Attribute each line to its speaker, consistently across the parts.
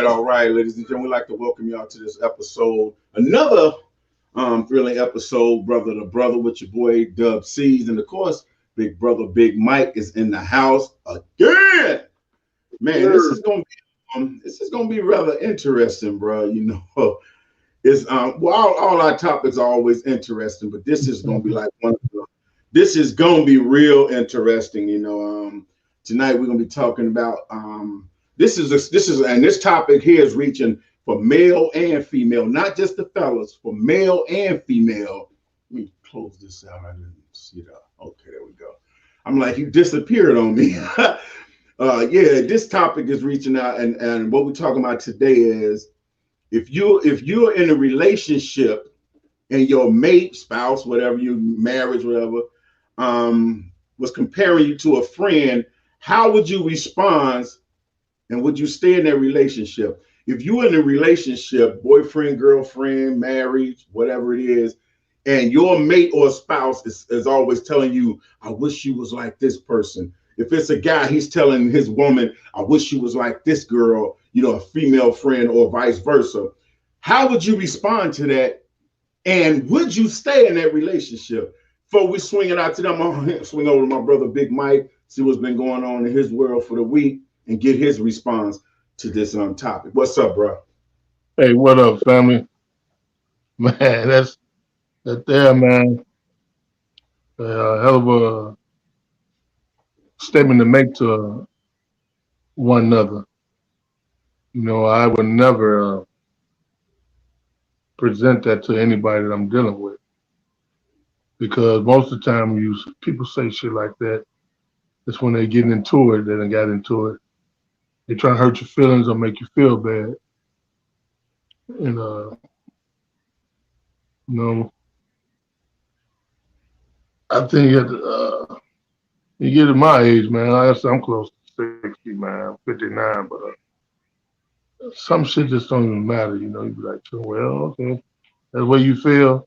Speaker 1: All right, ladies and gentlemen, we'd like to welcome y'all to this episode, another thrilling episode, Brother to Brother, with your boy Dub C's, and of course, Big Brother Big Mike is in the house again. Man, this is gonna be rather interesting, bro. You know, it's well, all our topics are always interesting, but this is gonna be like this is gonna be real interesting. You know, tonight we're gonna be talking about this topic here is reaching for male and female, not just the fellas, for male and female. Let me close this out. I didn't see that. Okay, there we go. I'm like, you disappeared on me. Yeah, this topic is reaching out, and what we're talking about today is if you're in a relationship and your mate, spouse, whatever, you marriage, whatever, was comparing you to a friend, how would you respond? And would you stay in that relationship? If you're in a relationship, boyfriend, girlfriend, marriage, whatever it is, and your mate or spouse is always telling you, I wish you was like this person. If it's a guy, he's telling his woman, I wish you was like this girl, you know, a female friend or vice versa. How would you respond to that? And would you stay in that relationship? Before we swing it out to them, I'll swing over to my brother, Big Mike, see what's been going on in his world for the week and get his response to this topic. What's up, bro?
Speaker 2: Hey, what up, family? Man, that there, man. Hell of a statement to make to one another. You know, I would never present that to anybody that I'm dealing with, because most of the time people say shit like that, it's when they get into it, they done got into it. They try to hurt your feelings or make you feel bad. And you know, I think you get at my age, man. Like I said, I'm close to 60, man. I'm 59, but some shit just don't even matter. You know, you be like, well, okay, that's the way you feel.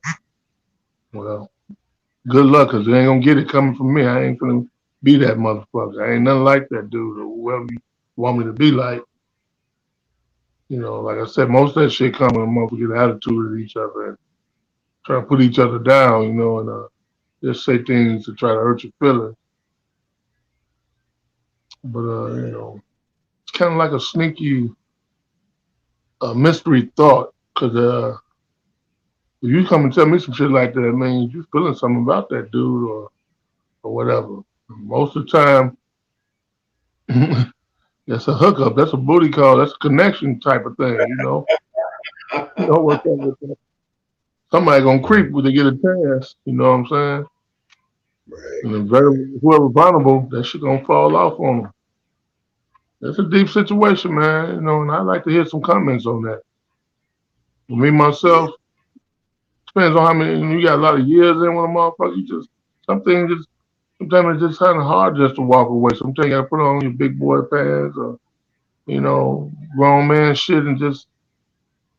Speaker 2: Well, good luck, cause they ain't gonna get it coming from me. I ain't gonna be that motherfucker. I ain't nothing like that dude or whoever you want me to be like. You know, like I said, most of that shit come when a motherfucker get attitude at each other and try to put each other down, you know, and just say things to try to hurt your feelings. But you know, it's kind of like a sneaky mystery thought, because if you come and tell me some shit like that, it means you feeling something about that dude or whatever. Most of the time, that's a hookup. That's a booty call. That's a connection type of thing, you know. You know what's up with that? Somebody gonna creep when they get a chance. You know what I'm saying?
Speaker 1: Right.
Speaker 2: And whoever vulnerable, that shit gonna fall off on them. That's a deep situation, man. You know, and I'd like to hear some comments on that. For me myself, depends on how many. You got a lot of years in with a motherfucker. Sometimes it's just kind of hard just to walk away. Sometimes you gotta put on your big boy pants or, you know, grown man shit and just,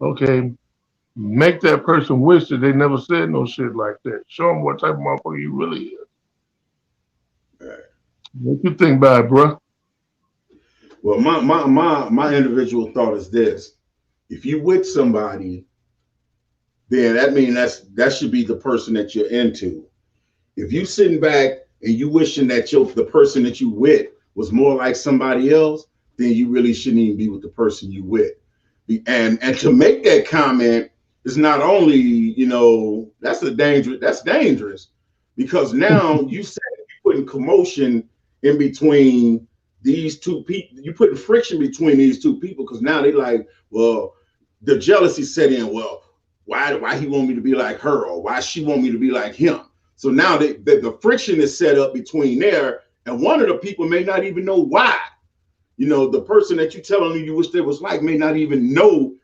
Speaker 2: okay, make that person wish that they never said no shit like that. Show them what type of motherfucker you really is.
Speaker 1: Right.
Speaker 2: What you think about it, bro?
Speaker 1: Well, my individual thought is this: if you with somebody, then that means that should be the person that you're into. If you sitting back and you wishing that the person that you with was more like somebody else, then you really shouldn't even be with the person you with. And to make that comment, is not only, that's dangerous because now you said you're putting commotion in between these two people. You're putting friction between these two people because now they like, well, the jealousy set in. Well, why he want me to be like her, or why she want me to be like him? So now the friction is set up between there, and one of the people may not even know why. The person that you're telling them you wish they was like may not even know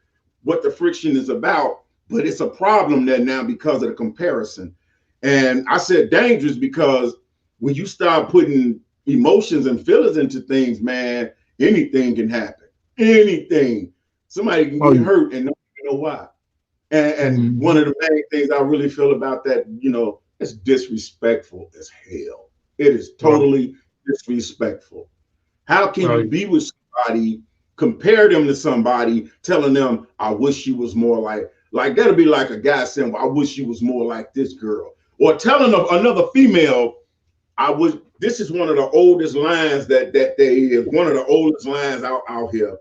Speaker 1: what the friction is about, but it's a problem there now because of the comparison. And I said dangerous because when you start putting emotions and feelings into things, man, anything can happen. Anything. Somebody can get hurt and not know why. And one of the main things I really feel about that, it's disrespectful as hell. It is totally disrespectful. How can you be with somebody, compare them to somebody, telling them, I wish you was more like that'll be like a guy saying, well, I wish you was more like this girl. Or telling another female, this is one of the oldest lines one of the oldest lines out here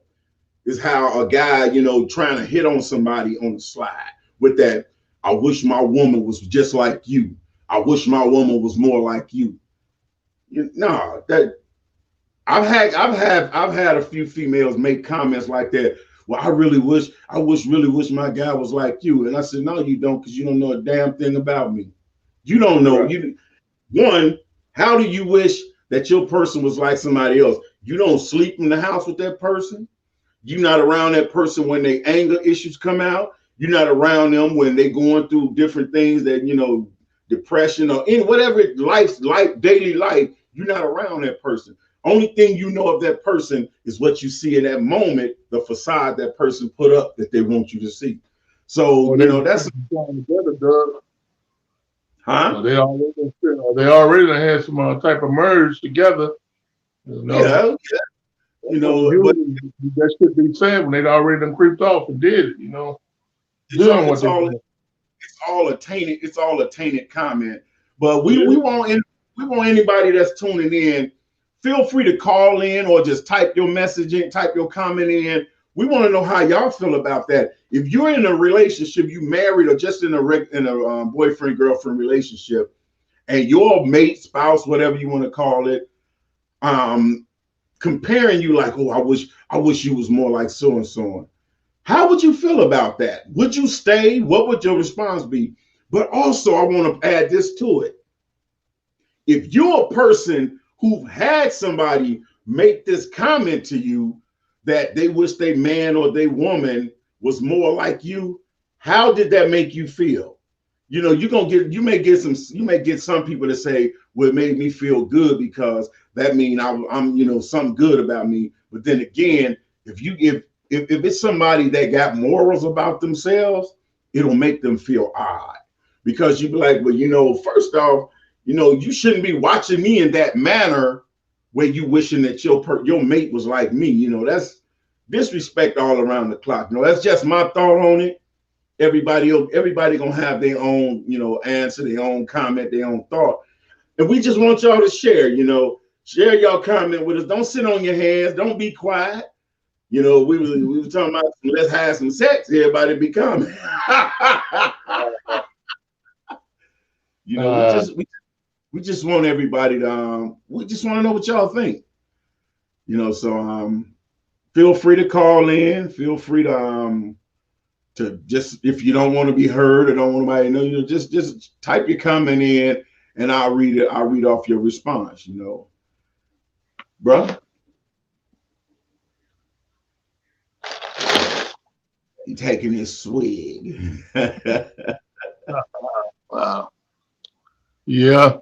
Speaker 1: is how a guy, trying to hit on somebody on the slide with that, I wish my woman was just like you. I wish my woman was more like you. I've had a few females make comments like that. Well, I really wish my guy was like you. And I said, no, you don't, because you don't know a damn thing about me. You don't know. One, how do you wish that your person was like somebody else? You don't sleep in the house with that person. You're not around that person when their anger issues come out. You're not around them when they're going through different things that, depression or in whatever daily life, you're not around that person. Only thing you know of that person is what you see in that moment, the facade that person put up that they want you to see. So, that's
Speaker 2: together, Doug.
Speaker 1: Huh?
Speaker 2: They already had some type of merge together.
Speaker 1: Yeah.
Speaker 2: That should be said when they'd already done creeped off and did it.
Speaker 1: It's all a tainted comment. But we want anybody that's tuning in. Feel free to call in or just type your message in, type your comment in. We want to know how y'all feel about that. If you're in a relationship, you married or just in a boyfriend girlfriend relationship, and your mate, spouse, whatever you want to call it, comparing you like, oh, I wish you was more like so and so. How would you feel about that? Would you stay? What would your response be? But also, I want to add this to it. If you're a person who've had somebody make this comment to you that they wish their man or their woman was more like you, how did that make you feel? You may get some people to say, well, it made me feel good because that means I'm something good about me. But then again, if it's somebody that got morals about themselves, it'll make them feel odd because you be like, well, first off, you shouldn't be watching me in that manner where you wishing that your mate was like me. That's disrespect all around the clock. That's just my thought on it. Everybody gonna have their own, answer, their own comment, their own thought. And we just want y'all to share, share y'all comment with us. Don't sit on your hands. Don't be quiet. We were talking about let's have some sex. Everybody be coming. We just want everybody to, we just want to know what y'all think. So feel free to call in. Feel free to just, if you don't want to be heard or don't want anybody to know, just type your comment in and I'll read it. I'll read off your response, Bro. He taking his swig.
Speaker 2: Wow. Yeah.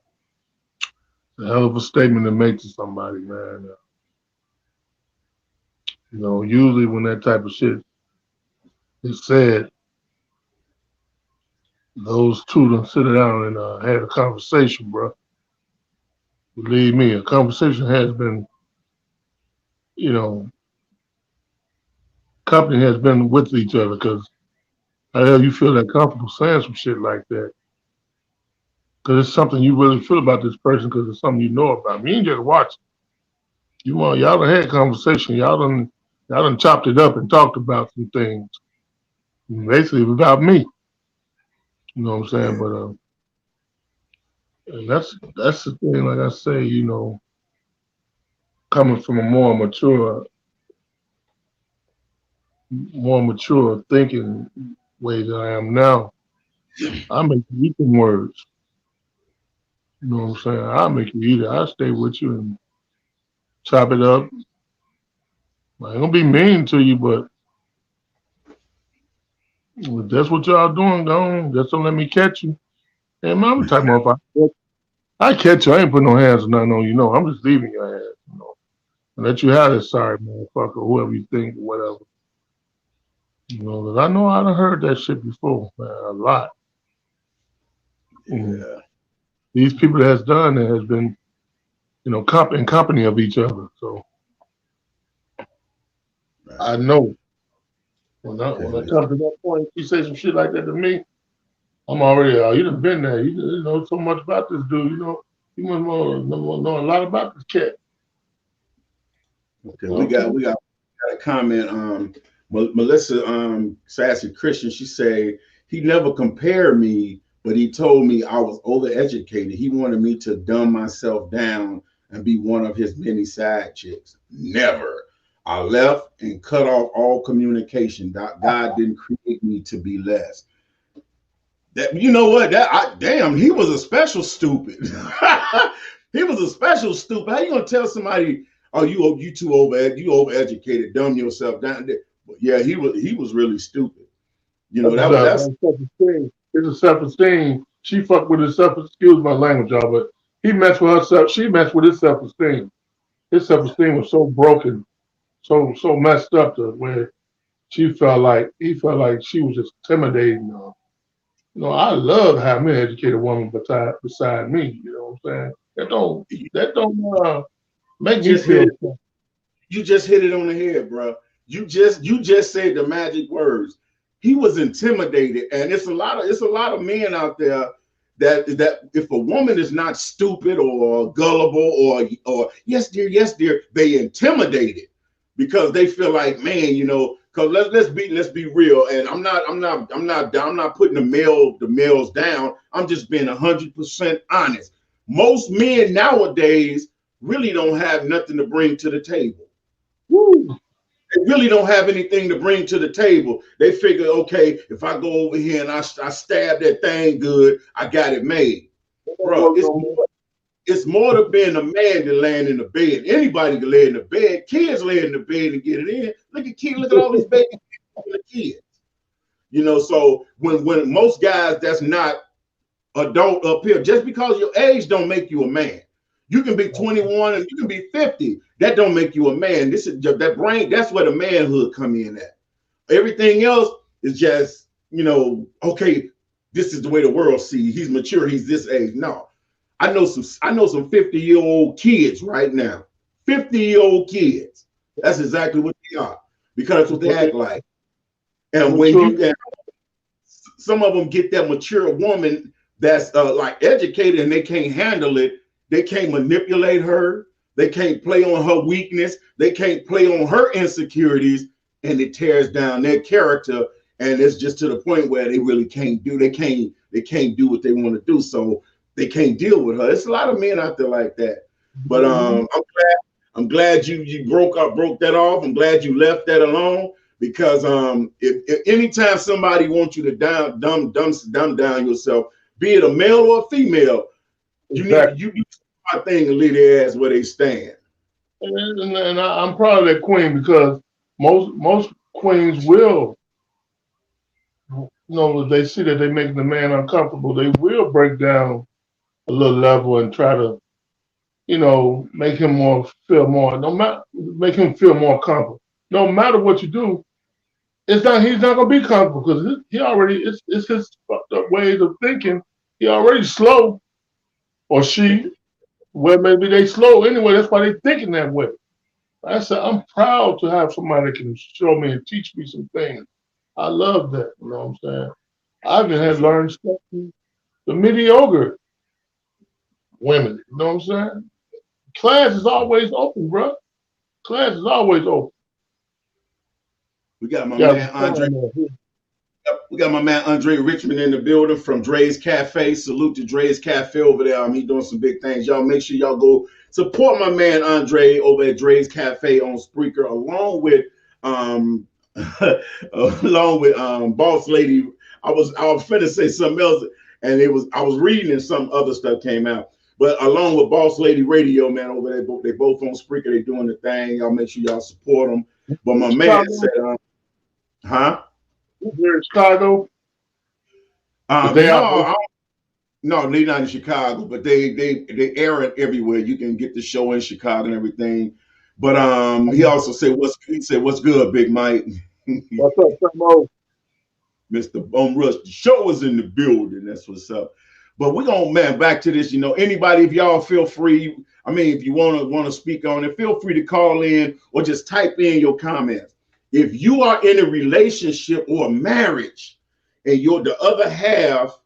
Speaker 2: It's a hell of a statement to make to somebody, man. Usually when that type of shit is said, those two done sit down and had a conversation, bro. Believe me, a conversation has been, company has been with each other because how the hell you feel that comfortable saying some shit like that? Because it's something you really feel about this person because it's something you know about. You ain't just watching. Y'all done had conversation. Y'all done chopped it up and talked about some things. Basically, without me. You know what I'm saying?
Speaker 1: Yeah.
Speaker 2: But and that's the thing. Like I say, coming from a more mature thinking way than I am now, I make you eat them words. You know what I'm saying? I'll make you eat it. I'll stay with you and chop it up. I ain't gonna be mean to you, but if that's what y'all doing, go on. Just don't let me catch you. And man, I'm the type of I catch you. I ain't putting no hands or nothing on you. No, I'm just leaving your hands. And let you have it, sorry motherfucker, whoever you think, whatever. 'Cause I know I done heard that shit before, man, a lot. And
Speaker 1: Yeah.
Speaker 2: these people that has done it has been, in company of each other. So
Speaker 1: Right.
Speaker 2: I know when I
Speaker 1: Okay.
Speaker 2: come to that point, you say some shit like that to me, I'm already, you done been there. You know so much about this dude. You must know a lot about this cat.
Speaker 1: Okay.
Speaker 2: Okay.
Speaker 1: We got a comment. Melissa Sassy Christian. She say he never compared me, but he told me I was overeducated. He wanted me to dumb myself down and be one of his many side chicks. Never. I left and cut off all communication. God didn't create me to be less. That you know what? Damn, he was a special stupid. He was a special stupid. How you gonna tell somebody, oh, you too overeducated, dumb yourself down? But yeah, he was really stupid. You know, that's
Speaker 2: That's self-esteem. It's a self-esteem. She fucked with his excuse my language, y'all, but he messed with herself. She messed with his self-esteem. His self-esteem was so broken, so messed up to where he felt like she was just intimidating her. I love having an educated woman beside me. You know what I'm saying? That don't
Speaker 1: you
Speaker 2: make me
Speaker 1: just hit
Speaker 2: feel.
Speaker 1: it. You just hit it on the head, bro. You just said the magic words. He was intimidated, and it's a lot of men out there that if a woman is not stupid or gullible or yes dear, they intimidated because they feel like, man, because let's be real, and I'm not putting the males down. I'm just being 100% honest. Most men nowadays really don't have nothing to bring to the table.
Speaker 2: Woo.
Speaker 1: They really don't have anything to bring to the table. They figure, okay, if I go over here and I stab that thing good, I got it made. Bro, it's more to being a man than laying in the bed. Anybody can lay in the bed. Kids lay in the bed and get it in. Look at all these baby kids. So when most guys that's not adult up here, just because your age don't make you a man. You can be 21 and you can be 50. That don't make you a man. This is that brain. That's where the manhood come in at. Everything else is just, okay, this is the way the world sees. He's mature. He's this age. No, I know some 50-year-old kids right now. 50-year-old kids. That's exactly what they are because that's what they act like. And when you can, some of them get that mature woman that's like educated and they can't handle it. They can't manipulate her. They can't play on her weakness. They can't play on her insecurities, and it tears down their character. And it's just to the point where they really can't do. They can't do what they want to do. So they can't deal with her. It's a lot of men out there like that. But I'm glad you broke that off. I'm glad you left that alone because if anytime somebody wants you to dumb down yourself, be it a male or a female, you need to
Speaker 2: Exactly.
Speaker 1: you do my thing and leave their ass where they stand.
Speaker 2: And I'm proud of that queen because most queens will, if they see that they're making the man uncomfortable, they will break down a little level and try to, make him feel more, no matter, make him feel more comfortable. No matter what you do, he's not gonna be comfortable because he already it's his fucked up ways of thinking. He already slow, or she, well maybe they slow anyway. That's why they thinking that way. I said I'm proud to have somebody that can show me and teach me some things. I love that. You know what I'm saying? I even had
Speaker 1: That's right.
Speaker 2: learned stuff from the mediocre women. You know what I'm saying? Class is always open, bro. Class is always open.
Speaker 1: We got my
Speaker 2: You got
Speaker 1: man
Speaker 2: to
Speaker 1: Andre.
Speaker 2: respond there.
Speaker 1: We got my man Andre Richmond in the building from Dre's Cafe. Salute to Dre's Cafe over there. He's doing some big things. Y'all make sure y'all go support my man Andre over at Dre's Cafe on Spreaker, along with Boss Lady. I was finna say something else, and I was reading and some other stuff came out. But along with Boss Lady Radio, man, over there, they both on Spreaker. They doing the thing. Y'all make sure y'all support them. But my man said, huh?
Speaker 2: Here in Chicago.
Speaker 1: No, they're not in Chicago, but they air it everywhere. You can get the show in Chicago and everything. But he also said, what's good, Big Mike?
Speaker 2: What's up, Samo?
Speaker 1: Mr. Bum Rush, the show is in the building. That's what's up. But we're gonna, man, back to this. Anybody, if y'all feel free, if you wanna speak on it, feel free to call in or just type in your comments. If you are in a relationship or a marriage and the other half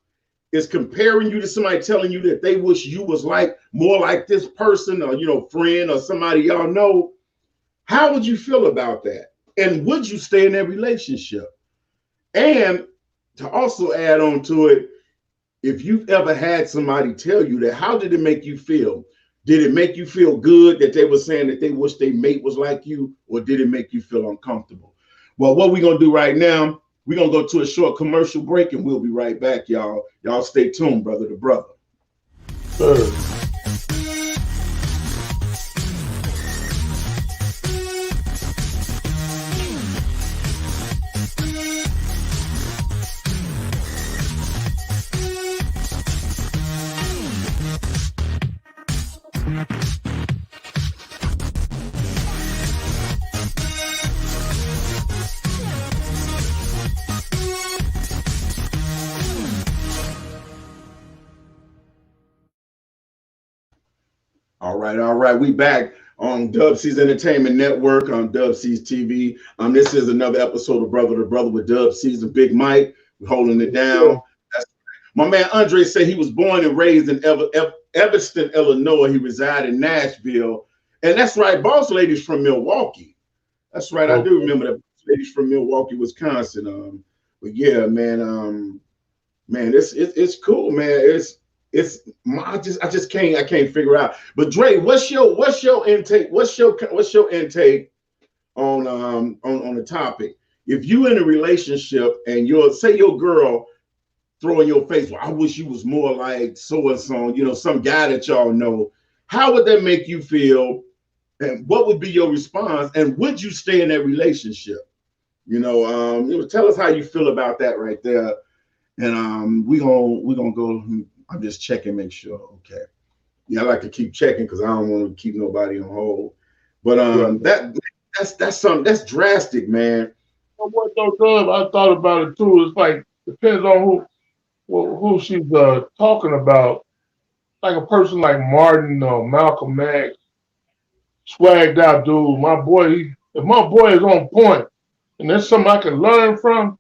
Speaker 1: is comparing you to somebody, telling you that they wish you was more like this person, or friend or somebody y'all know, how would you feel about that? And would you stay in that relationship? And to also add on to it, if you've ever had somebody tell you that, how did it make you feel? Did it make you feel good that they were saying that they wish their mate was like you, or did it make you feel uncomfortable? Well, what we're going to do right now, we're going to go to a short commercial break, and we'll be right back, y'all. Y'all stay tuned, brother to brother.
Speaker 2: Sure.
Speaker 1: All right. We back on Dub C's Entertainment Network on Dub C's TV. This is another episode of Brother to Brother with Dub C's and Big Mike. We're holding it down. My man Andre said he was born and raised in Evanston, Illinois. He resided in Nashville. And that's right, Boss Lady's from Milwaukee. That's right. I do remember that. Boss Lady's from Milwaukee, Wisconsin. But yeah, man, it's cool, man. I just can't figure out. But Dre, what's your intake? What's your intake on the topic? If you in a relationship and your girl throw in your face, well, I wish you was more like so and so, some guy that y'all know, how would that make you feel? And what would be your response? And would you stay in that relationship? Tell us how you feel about that right there. And we gonna go. I'm just checking, make sure. Okay. Yeah, I like to keep checking because I don't want to keep nobody on hold. But that's something that's drastic, man.
Speaker 2: What though, Dub? I thought about it too. It's like depends on who she's talking about. Like a person like Martin or Malcolm X, swagged out dude. My boy, if my boy is on point and there's something I can learn from,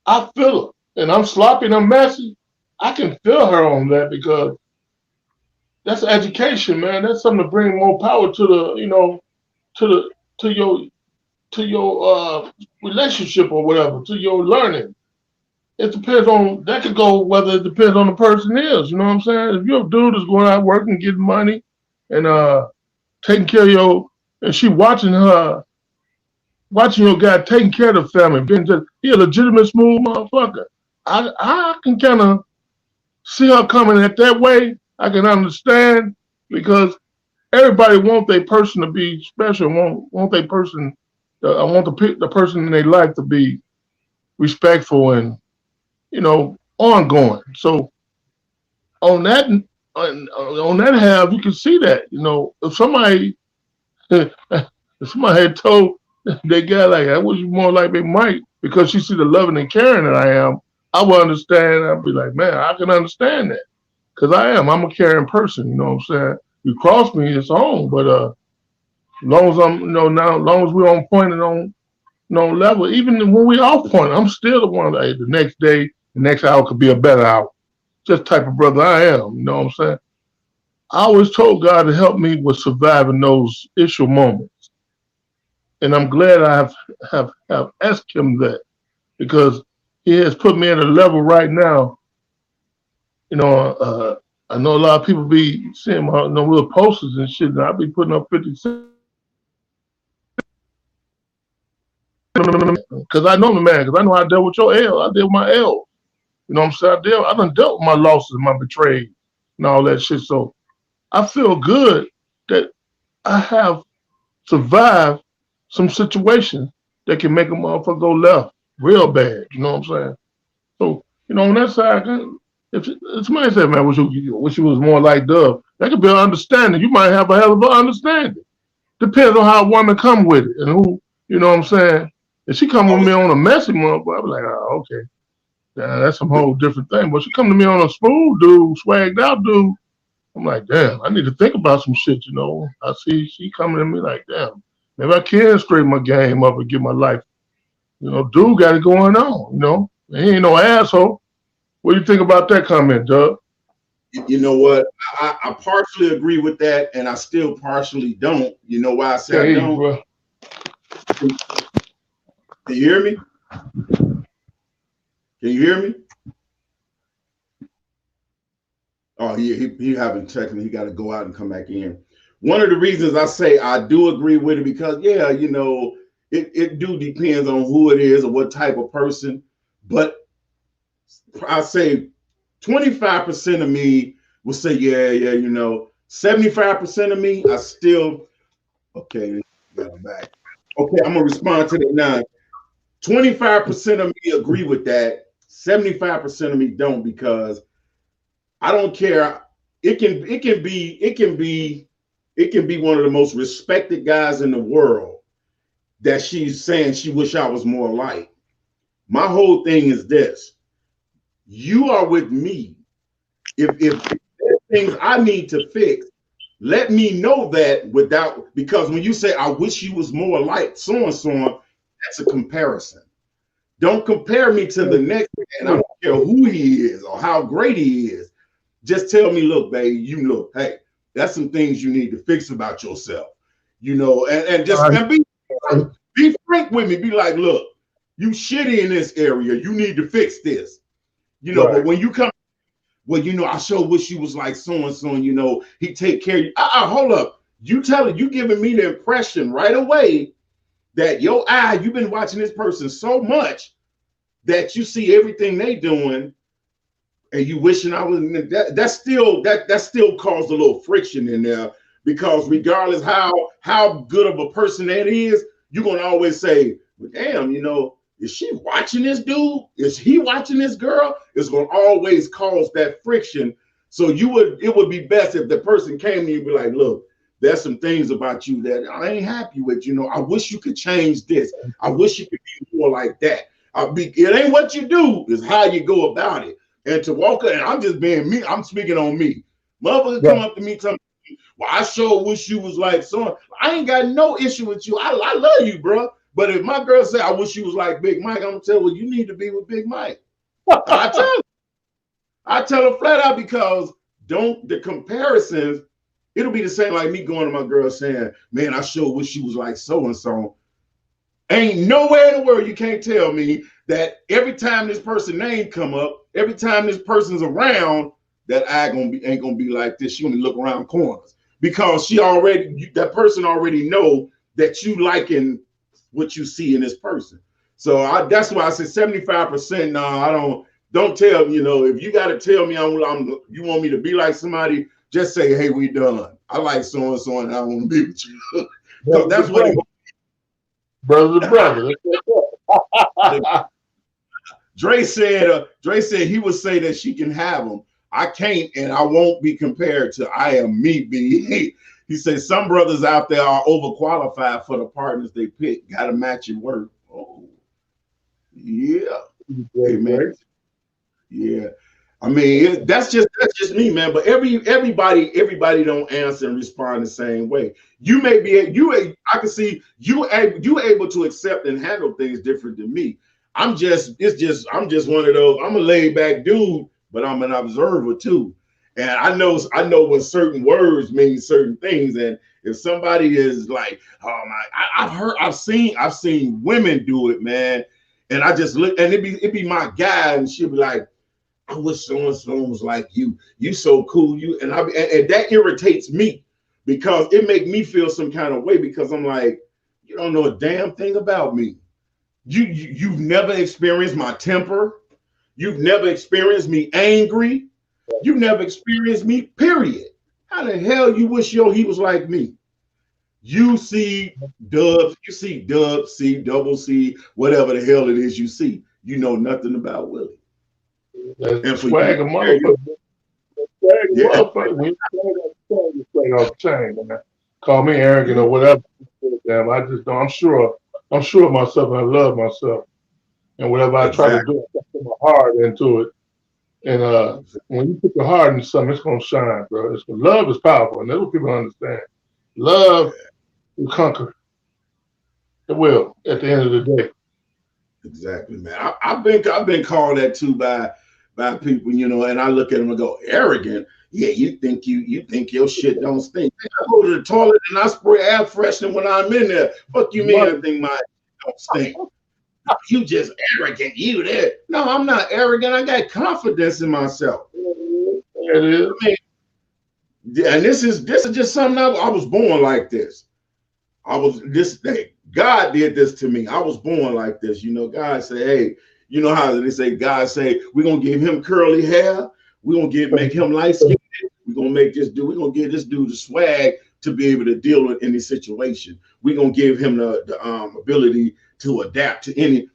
Speaker 2: I feel it. And I'm sloppy and I'm messy, I can feel her on that because that's education, man. That's something to bring more power to your relationship or whatever, to your learning. It depends on that could go whether it depends on the person is. You know what I'm saying? If you're a dude that's going out working, getting money, and taking care of and she watching your guy taking care of the family, he a legitimate smooth motherfucker. I can kind of see her coming at that way. I can understand because everybody want their person to be special. Want their person. I want the person in their life to be respectful and ongoing. So on that half, you can see that. If somebody had told they guy like, I wish you more like Big Mike because she see the loving and caring that I am, I would understand. I'd be like, man, I can understand that because I'm a caring person. You know what I'm saying? You cross me, it's on. But as long as I'm, now, as long as we're on point and on level, even when we off point, I'm still the one that the next day, the next hour could be a better hour. Just type of brother I am. You know what I'm saying? I always told God to help me with surviving those issue moments. And I'm glad I have asked him that because he has put me at a level right now. You know, I know a lot of people be seeing my little posters and shit, and I be putting up 50 cents because I know the man, because I know I dealt with your L. I dealt with my L. You know what I'm saying? I done dealt with my losses, my betrayed, and all that shit. So I feel good that I have survived some situations that can make a motherfucker go left real bad. You know what I'm saying? So, you know, on that side, if somebody said, man, wish you was more like Dove, that could be an understanding. You might have a hell of an understanding. Depends on how a woman come with it and who, you know what I'm saying? If she come with me on a messy motherfucker, I'll be like, oh, okay. Yeah, that's some whole different thing. But she come to me on a smooth dude, swagged out dude, I'm like, damn, I need to think about some shit, you know. I see she coming to me like, damn, maybe I can straighten my game up and get my life. You know, dude got it going on, you know. He ain't no asshole. What do you think about that comment, Doug?
Speaker 1: You know what? I partially agree with that, and I still partially don't. You know why I say I don't?
Speaker 2: Bro.
Speaker 1: Can you hear me? Can you hear me? Oh, yeah, he having technical. He got to go out and come back in. One of the reasons I say I do agree with it because, yeah, you know, it do depends on who it is or what type of person. But I say 25% of me will say, yeah, you know, 75% of me, I still, okay, got him back. Okay, I'm gonna respond to that now. 25% of me agree with that. 75% of me don't because I don't care. It can be one of the most respected guys in the world that she's saying she wish I was more like. My whole thing is this. You are with me. If there's things I need to fix, let me know that without, because when you say I wish you was more like so and so, that's a comparison. Don't compare me to the next man. I don't care who he is or how great he is. Just tell me, look, babe, you look, hey, that's some things you need to fix about yourself. You know, and just and be frank with me. Be like, look, you shitty in this area. You need to fix this. You know, but when you come, well, you know, I sure wish you was like so and so, you know, he take care of you. Hold up. You giving me the impression right away that you've been watching this person so much that you see everything they doing and you wishing I was that still caused a little friction in there because regardless how good of a person that is, you're gonna always say, well, damn, you know, is she watching this dude? Is he watching this girl? It's gonna always cause that friction. So it would be best if the person came to you and be like, look, there's some things about you that I ain't happy with. You know, I wish you could change this. I wish you could be more like that. It ain't what you do, it's how you go about it. And to walk in, and I'm just being me, I'm speaking on me. Motherfucker come up to me, tell me, well, I sure wish you was like so. I ain't got no issue with you. I love you, bro. But if my girl say I wish you was like Big Mike, I'm gonna tell her, well, you need to be with Big Mike. I tell her flat out because the comparisons, it'll be the same like me going to my girl saying, man, I sure wish she was like so and so. Ain't nowhere in the world you can't tell me that every time this person's name come up, every time this person's around, that I ain't gonna be like this. She gonna look around corners because that person already know that you liking what you see in this person. So that's why I said 75%. No, I don't tell me. You know, if you got to tell me you want me to be like somebody, just say, hey, we done. I like so and so, and I want to be with you. So that's what it.
Speaker 2: Brother to brother.
Speaker 1: Dre said he would say that she can have them. I can't, and I won't be compared to I am me. He said some brothers out there are overqualified for the partners they pick. Got to match your work. Oh, yeah. Amen. Yeah. I mean, that's just me, man. But everybody don't answer and respond the same way. You may be I can see you able to accept and handle things different than me. I'm just one of those. I'm a laid back dude, but I'm an observer too. And I know what certain words mean certain things. And if somebody is like, oh my, I've seen women do it, man. And I just look, and it be my guy, and she'll be like, I wish so and so was like you. You so cool. You and that irritates me because it make me feel some kind of way because I'm like, you don't know a damn thing about me. You've never experienced my temper. You've never experienced me angry. You've never experienced me, period. How the hell you wish he was like me? You see Dubs, you see Dub, C, double C, whatever the hell it is you see. You know nothing about Willie.
Speaker 2: That's swag a motherfucker. Swag a motherfucker. When you swag off the chain, man. Call me arrogant or whatever. Damn, I just don't. I'm sure of myself and I love myself. And whatever I try to do, I put my heart into it. And when you put your heart into something, it's gonna shine, bro. Love is powerful, and that's what people don't understand. Love will conquer. It will at the end of the day.
Speaker 1: Exactly, man. I've been called that too by people, you know, and I look at them and go, arrogant. Yeah, you think your shit don't stink. I go to the toilet and I spray air freshener when I'm in there. Fuck you mean I think my shit don't stink? You just arrogant. You there. No, I'm not arrogant. I got confidence in myself.
Speaker 2: It is.
Speaker 1: I mean, and this is just something I was born like this. God did this to me. I was born like this. You know, God said, hey, you know how they say, God say, we're going to give him curly hair. We're going to make him light skinned. We're going to give this dude the swag to be able to deal with any situation. We're going to give him the ability to adapt to any.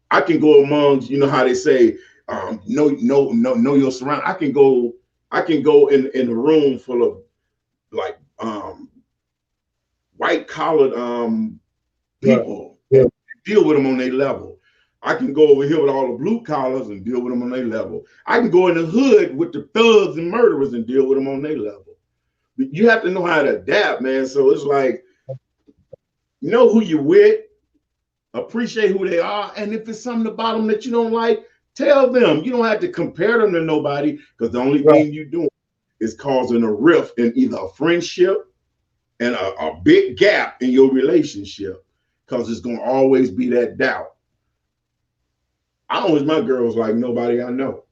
Speaker 1: I can go amongst, you know how they say, know your surroundings. I can go in a room full of like white collared people, deal with them on their level. I can go over here with all the blue collars and deal with them on their level. I can go in the hood with the thugs and murderers and deal with them on their level. But you have to know how to adapt, man. So it's like, know who you're with, appreciate who they are, and if it's something about them that you don't like, tell them. You don't have to compare them to nobody because the only thing you're doing is causing a rift in either a friendship and a big gap in your relationship because it's going to always be that doubt. I don't wish my girls like nobody I know.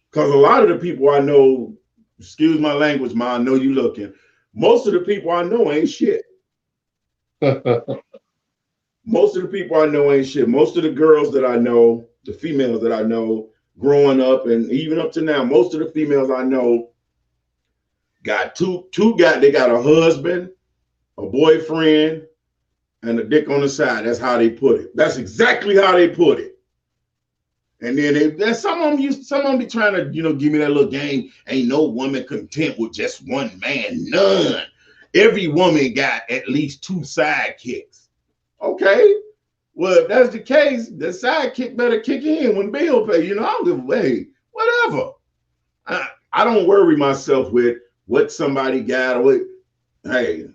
Speaker 1: Because a lot of the people I know, excuse my language, ma, I know you looking. Most of the people I know ain't shit. Most of the people I know ain't shit. Most of the girls that I know, the females that I know growing up and even up to now, most of the females I know got they got a husband, a boyfriend, and a dick on the side. That's how they put it. That's exactly how they put it. And then some of them be trying to, you know, give me that little game. Ain't no woman content with just one man. None. Every woman got at least 2 sidekicks. Okay. Well, if that's the case, the sidekick better kick in when bill pay. You know, I don't give a way. Whatever. I don't worry myself with what somebody got or what. Hey,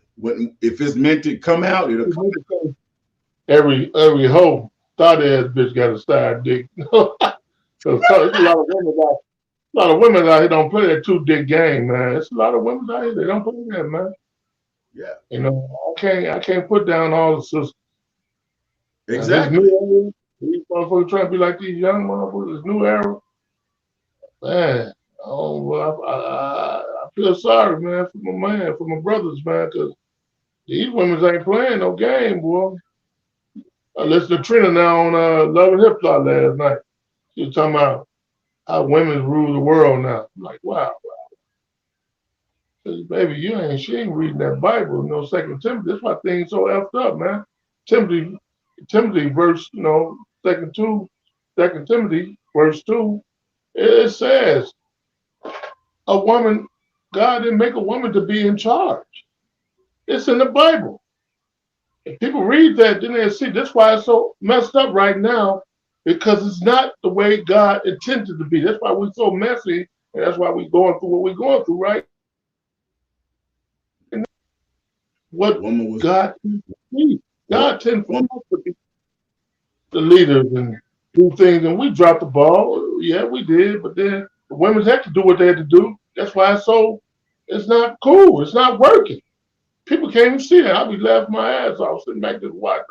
Speaker 1: if it's meant to come out, it'll come out.
Speaker 2: Every hoe thought ass bitch got a side dick. So there's a lot of women out here don't play that 2-dick game, man. It's a lot of women out here they don't play that, man.
Speaker 1: Yeah.
Speaker 2: You know, I can't put down all the sisters.
Speaker 1: Exactly.
Speaker 2: These motherfuckers trying to be like these young motherfuckers. This new era, man. Oh, well, I feel sorry, man, for my brothers, man, because these women ain't playing no game, boy. I listened to Trina now on Love and Hip Hop last night. She was talking about how women rule the world now. I'm like, wow. Says, baby, she ain't reading that Bible, you know, 2 Timothy. That's why things so effed up, man. Timothy verse, you know, 2 Timothy verse 2, it says a woman, God didn't make a woman to be in charge. It's in the Bible. If people read that, then they see that's why it's so messed up right now, because it's not the way God intended to be. That's why we're so messy, and that's why we're going through what we're going through, right? What God intended to be. God intended for us to be the leaders and do things, and we dropped the ball. Yeah, we did, but then the women had to do what they had to do. That's why it's not cool. It's not working. People can't even see that. I'll be laughing my ass off sitting back just watching.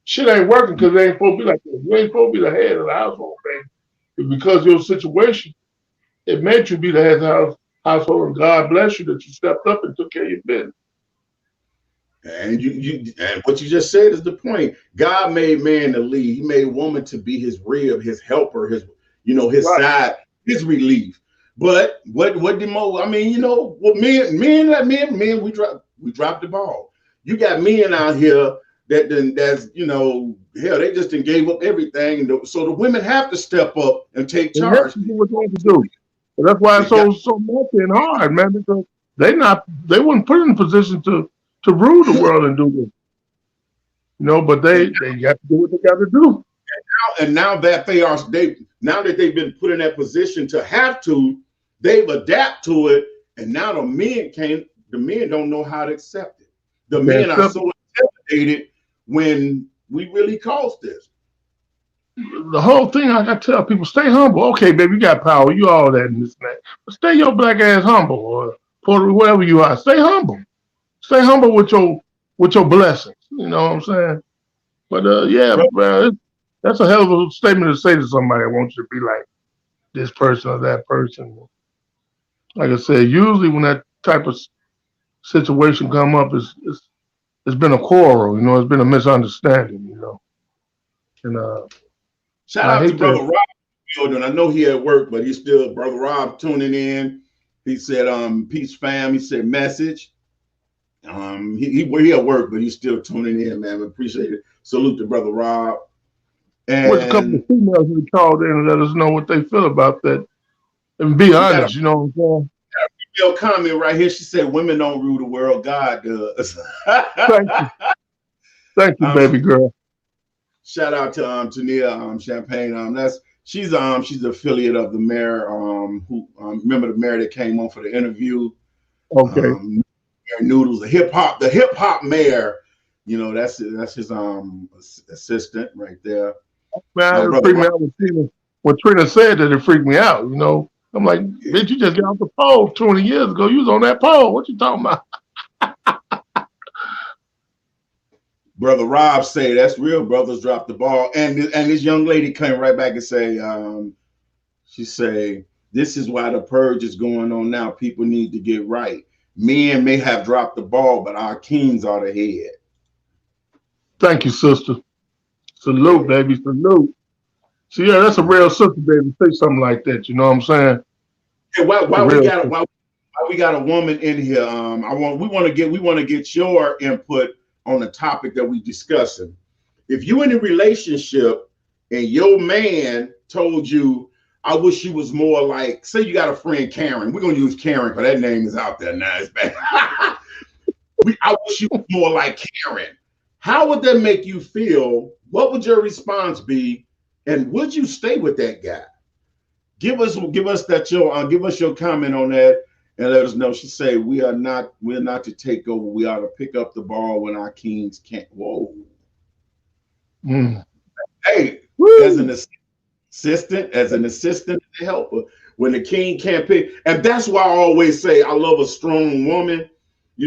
Speaker 2: shit ain't working because it ain't supposed to be like that. You ain't supposed to be the head of the household, baby. It's because of your situation, it meant you be the head of the household, and God bless you that you stepped up and took care of your business.
Speaker 1: And and what you just said is the point. God made man to lead. He made woman to be his rib, his helper, his his
Speaker 2: Right.
Speaker 1: side, his relief. But what did Mo? I mean, what men, we dropped the ball. You got men out here that's hell, they just gave up everything, and so the women have to step up and take
Speaker 2: They have
Speaker 1: charge.
Speaker 2: to do what they have to do. And that's why it's so messy and hard, man, because they weren't put in a position to rule the world and do this. But they got to do what they got to do.
Speaker 1: And now that they've been put in that position to have to, they've adapted to it, and now the men don't know how to accept it. The men are so intimidated when we really caused this.
Speaker 2: The whole thing, I tell people, stay humble. Okay, baby, you got power, you all that and this and that. But stay your black ass humble, or whatever you are. Stay humble. Stay humble with your blessings. You know what I'm saying? But yeah, man, that's a hell of a statement to say to somebody. I want you to be like this person or that person. Like I said, usually when that type of situation come up, it's been a quarrel. It's been a misunderstanding. And
Speaker 1: shout out to Brother Rob. I know he at work, but he's still Brother Rob tuning in. He said, "Peace, fam." He said, "Message." He at work, but he's still tuning in, man. We appreciate it. Salute to Brother Rob. And
Speaker 2: with a couple of females who called in and let us know what they feel about that. And be honest, you know what I'm saying?
Speaker 1: Female comment right here. She said, "Women don't rule the world, God does."
Speaker 2: Thank you, baby girl.
Speaker 1: Shout out to Tania Champagne. She's an affiliate of the mayor. Who remember the mayor that came on for the interview?
Speaker 2: Okay.
Speaker 1: Mayor Noodles, the hip hop mayor. That's his assistant right there.
Speaker 2: Man, it freaked me out when Trina said that. It freaked me out. I'm like, bitch, you just got off the pole 20 years ago. You was on that pole. What you talking about?
Speaker 1: Brother Rob say that's real. Brothers dropped the ball, and this young lady came right back and say, she say, "This is why the purge is going on now. People need to get right. Men may have dropped the ball, but our kings are the head."
Speaker 2: Thank you, sister. Salute, baby. Salute. So yeah, that's a real sister, baby. Say something like that. You know what I'm saying?
Speaker 1: Hey, why we got a woman in here? We want to get your input on the topic that we discussing. If you in a relationship and your man told you, "I wish you was more like," say you got a friend Karen. We're gonna use Karen because that name is out there now. It's bad. I wish you was more like Karen. How would that make you feel? What would your response be? And would you stay with that guy? Give us your comment on that and let us know. She say, we're not to take over. We ought to pick up the ball when our kings can't. Whoa. Hey, as an assistant, and helper, when the king can't pick, and that's why I always say I love a strong woman. I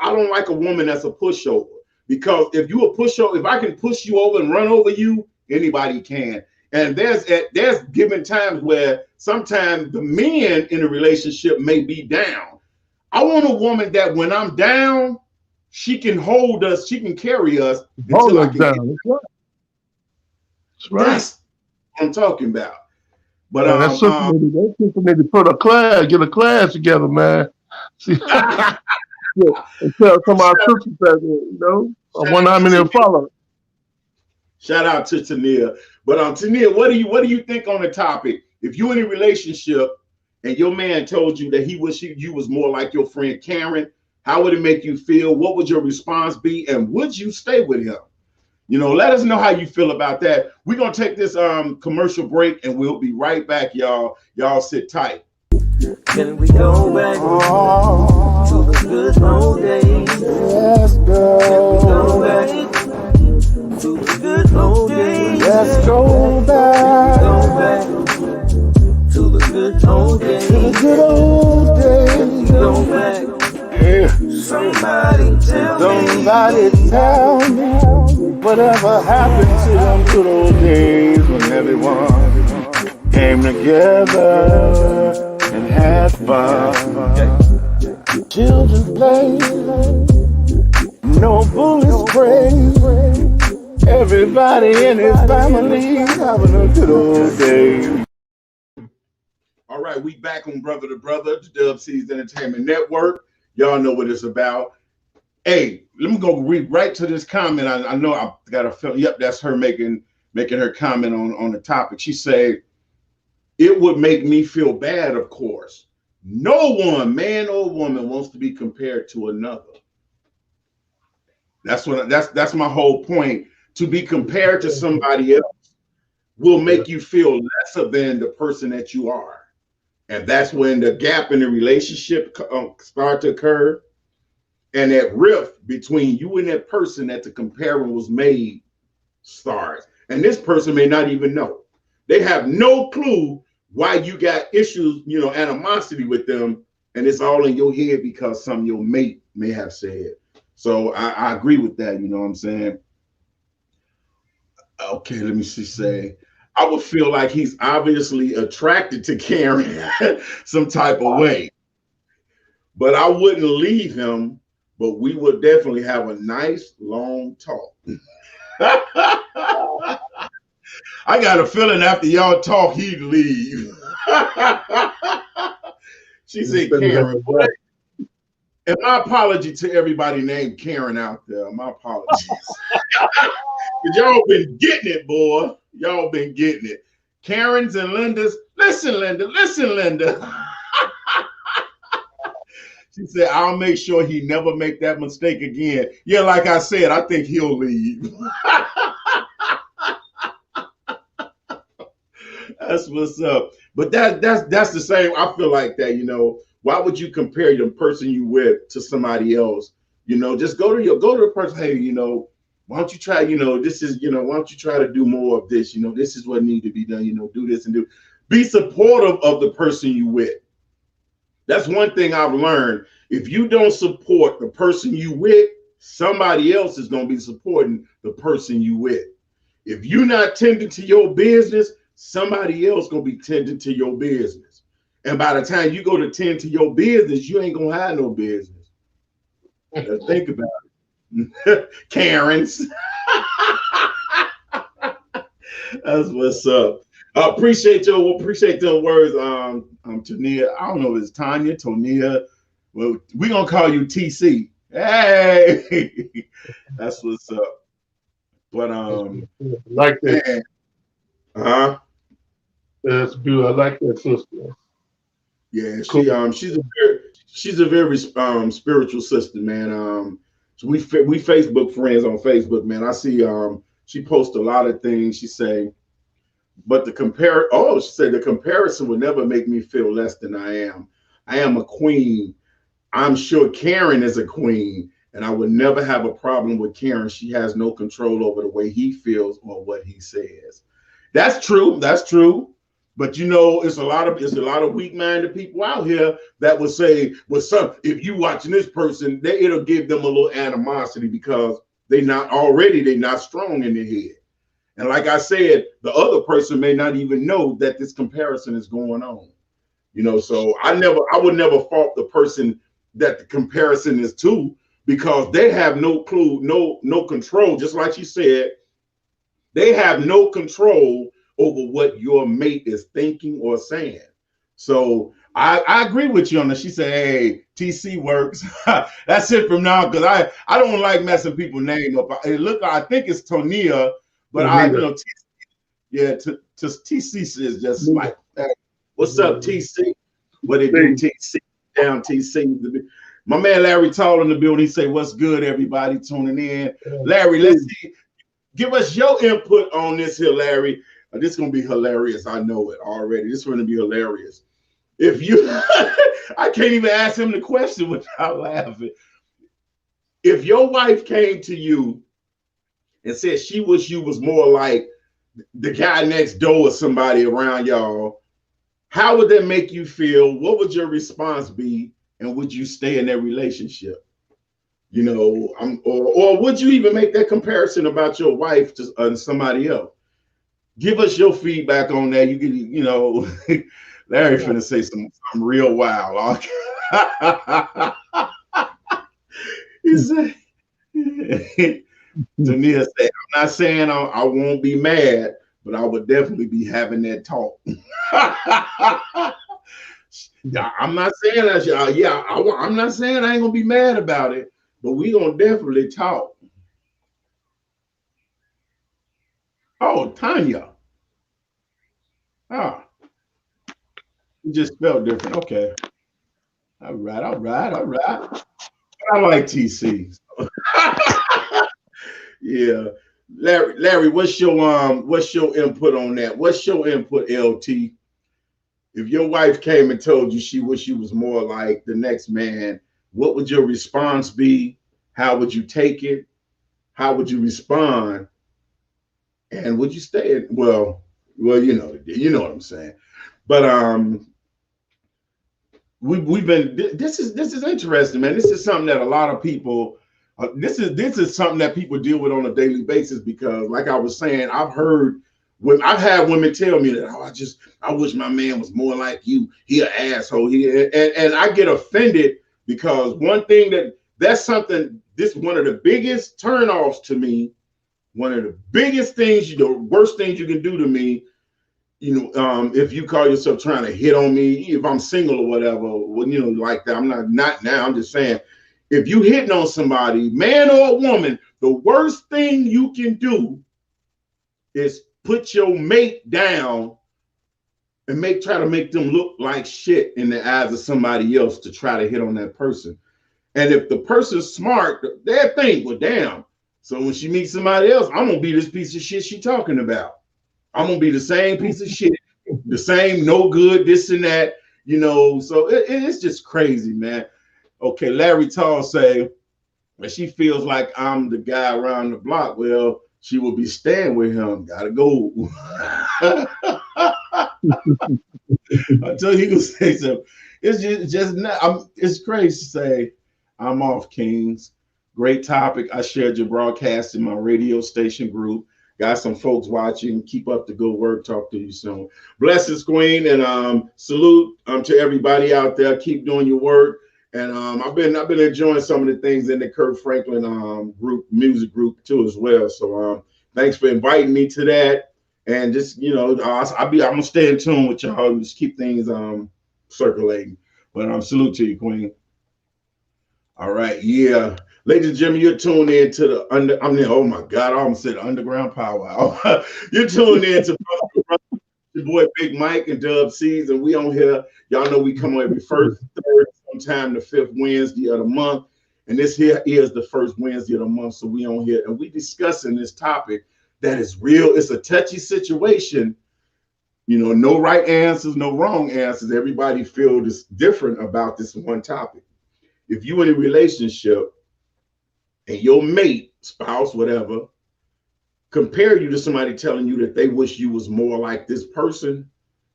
Speaker 1: don't like a woman that's a pushover, because if I can push you over and run over you, anybody can. And there's given times where sometimes the men in a relationship may be down. I want a woman that when I'm down, she can hold us, she can carry us until I can down.
Speaker 2: That's right.
Speaker 1: That's what I'm talking about. But
Speaker 2: that sister need to get a class together, man. See, and tell some of our sisters that one I'm in there follow.
Speaker 1: Shout out to Tania. But Tania, what do you think on the topic? If you're in a relationship and your man told you that he wish you was more like your friend Karen, how would it make you feel? What would your response be? And would you stay with him? Let us know how you feel about that. We're gonna take this commercial break and we'll be right back, y'all. Y'all sit tight.
Speaker 3: Can we go back to the good old days? Let's go. Can we go back to the good old days? Let's go back. Go back to the good old days. To the good old days. Go back. Yeah. Somebody tell me. Whatever happened to them good old days when everyone came together and had fun? Children play, no bullets spray. Everybody in his family having a good old day.
Speaker 1: All right, we back on Brother to Brother, the Dub C's Entertainment Network. Y'all know what it's about. Hey, let me go read right to this comment. I know I got a feeling. Yep, that's her making her comment on the topic. She said, "It would make me feel bad, of course. No one, man or woman, wants to be compared to another." That's my whole point. To be compared to somebody else will make you feel lesser than the person that you are. And that's when the gap in the relationship start to occur. And that rift between you and that person that the comparison was made starts. And this person may not even know. They have no clue why you got issues, animosity with them. And it's all in your head because some your mate may have said. So I agree with that, you know what I'm saying? Okay, let me say, I would feel like he's obviously attracted to Karen some type of way. But I wouldn't leave him, but we would definitely have a nice long talk. I got a feeling after y'all talk, he'd leave. She said, Karen. And my apology to everybody named Karen out there. My apologies. Y'all been getting it, boy. Y'all been getting it. Karens and Lindas. Listen, Linda. She said, I'll make sure he never make that mistake again. Yeah, like I said, I think he'll leave. That's what's up. But that's the same. I feel like that, why would you compare the person you with to somebody else? Just go to the person, hey, why don't you try, this is, why don't you try to do more of this? This is what needs to be done, do this and do. Be supportive of the person you with. That's one thing I've learned. If you don't support the person you with, somebody else is going to be supporting the person you with. If you're not tending to your business, somebody else going to be tending to your business. And by the time you go to tend to your business, you ain't going to have no business. Let's think about it. Karens. That's what's up. Appreciate them words, Tonia. I don't know if it's Tanya, Tonia. Well, we're gonna call you TC. Hey, that's what's up. But
Speaker 2: like that. That's beautiful. I like that sister.
Speaker 1: Yeah, she's a very spiritual sister, man. So we Facebook friends on Facebook, man. I see she posts a lot of things. She say, but she said the comparison will never make me feel less than I am. I am a queen. I'm sure Karen is a queen, and I would never have a problem with Karen. She has no control over the way he feels or what he says. That's true. That's true. But it's a lot of weak-minded people out here that would say, well, if you watching this person, it'll give them a little animosity because they're not strong in their head. And like I said, the other person may not even know that this comparison is going on. So I would never fault the person that the comparison is to, because they have no clue, no control. Just like she said, they have no control over what your mate is thinking or saying. So I agree with you on that. She said, hey, TC works. That's it from now, because I don't like messing people's name up. I think it's Tonia, but TC is just like that. What's up, TC? What it do, TC? Down, TC. My man Larry Tall in the building. He say, what's good, everybody tuning in? Larry, let's see. Give us your input on this here, Larry. This is going to be hilarious. I know it already. This is going to be hilarious. If you, I can't even ask him the question without laughing. If your wife came to you and said she wish you was more like the guy next door or somebody around y'all, how would that make you feel? What would your response be? And would you stay in that relationship? You know, or would you even make that comparison about your wife to somebody else? Give us your feedback on that. You can, you know, Larry finna say some real wild. He said, Tania said, I'm not saying I won't be mad, but I would definitely be having that talk. I'm not saying that, yeah, I'm not saying I ain't gonna be mad about it, but we gonna definitely talk. Oh, Tanya. Ah, you just felt different. Okay. All right, all right, all right. I like TC. Yeah. Larry, what's your input on that? What's your input, LT? If your wife came and told you she wished she was more like the next man, what would your response be? How would you take it? How would you respond? And would you stay? Well, you know what I'm saying. But we've been. This is interesting, man. This is something that a lot of people. This is something that people deal with on a daily basis because, like I was saying, I've had women tell me that, oh, I wish my man was more like you. He an asshole. And I get offended because one thing that's something. This is one of the biggest turnoffs to me. One of the biggest things, the worst things you can do to me, if you call yourself trying to hit on me, if I'm single or whatever, like that. I'm not now. I'm just saying, if you hitting on somebody, man or woman, the worst thing you can do is put your mate down and try to make them look like shit in the eyes of somebody else to try to hit on that person. And if the person's smart, they'll think, well, damn. So when she meets somebody else, I'm gonna be this piece of shit she talking about. I'm gonna be the same piece of shit, the same no good, this and that, So it's just crazy, man. Okay, Larry Tall say, when she feels like I'm the guy around the block, well, she will be staying with him. Gotta go. I tell you, he gonna say something. It's just not. It's crazy to say I'm off, Kings. Great topic. I shared your broadcast in my radio station group. Got some folks watching. Keep up the good work. Talk to you soon. Blessings, Queen, and salute to everybody out there. Keep doing your work. And I've been enjoying some of the things in the Kirk Franklin music group too as well. So thanks for inviting me to that. And just I'm gonna stay in tune with y'all. Just keep things circulating. But salute to you, Queen. All right, yeah. Ladies and gentlemen, you're tuned in to the oh my God, I almost said underground powwow. You're tuned in to your boy Big Mike and Dub C's, and we on here. Y'all know we come on every first, third, sometime the fifth Wednesday of the month. And this here is the first Wednesday of the month. So we on here and we discussing this topic that is real. It's a touchy situation. No right answers, no wrong answers. Everybody feels different about this one topic. If you in a relationship and your mate, spouse, whatever, compare you to somebody telling you that they wish you was more like this person,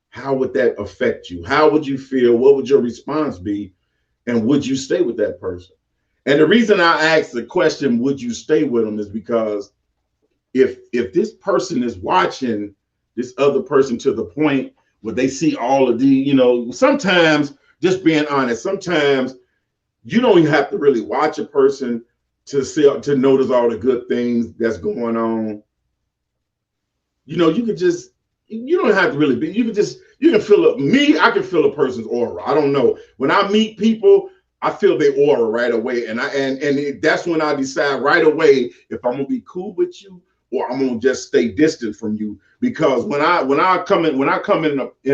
Speaker 1: how would that affect you? How would you feel? What would your response be? And would you stay with that person? And the reason I asked the question, would you stay with them, is because if this person is watching this other person to the point where they see all of the, sometimes, just being honest, sometimes you don't even have to really watch a person to notice all the good things that's going on. You can just, you don't have to really be, you can feel I can feel a person's aura. I don't know. When I meet people, I feel their aura right away. And that's when I decide right away if I'm gonna be cool with you or I'm gonna just stay distant from you. Because when I come in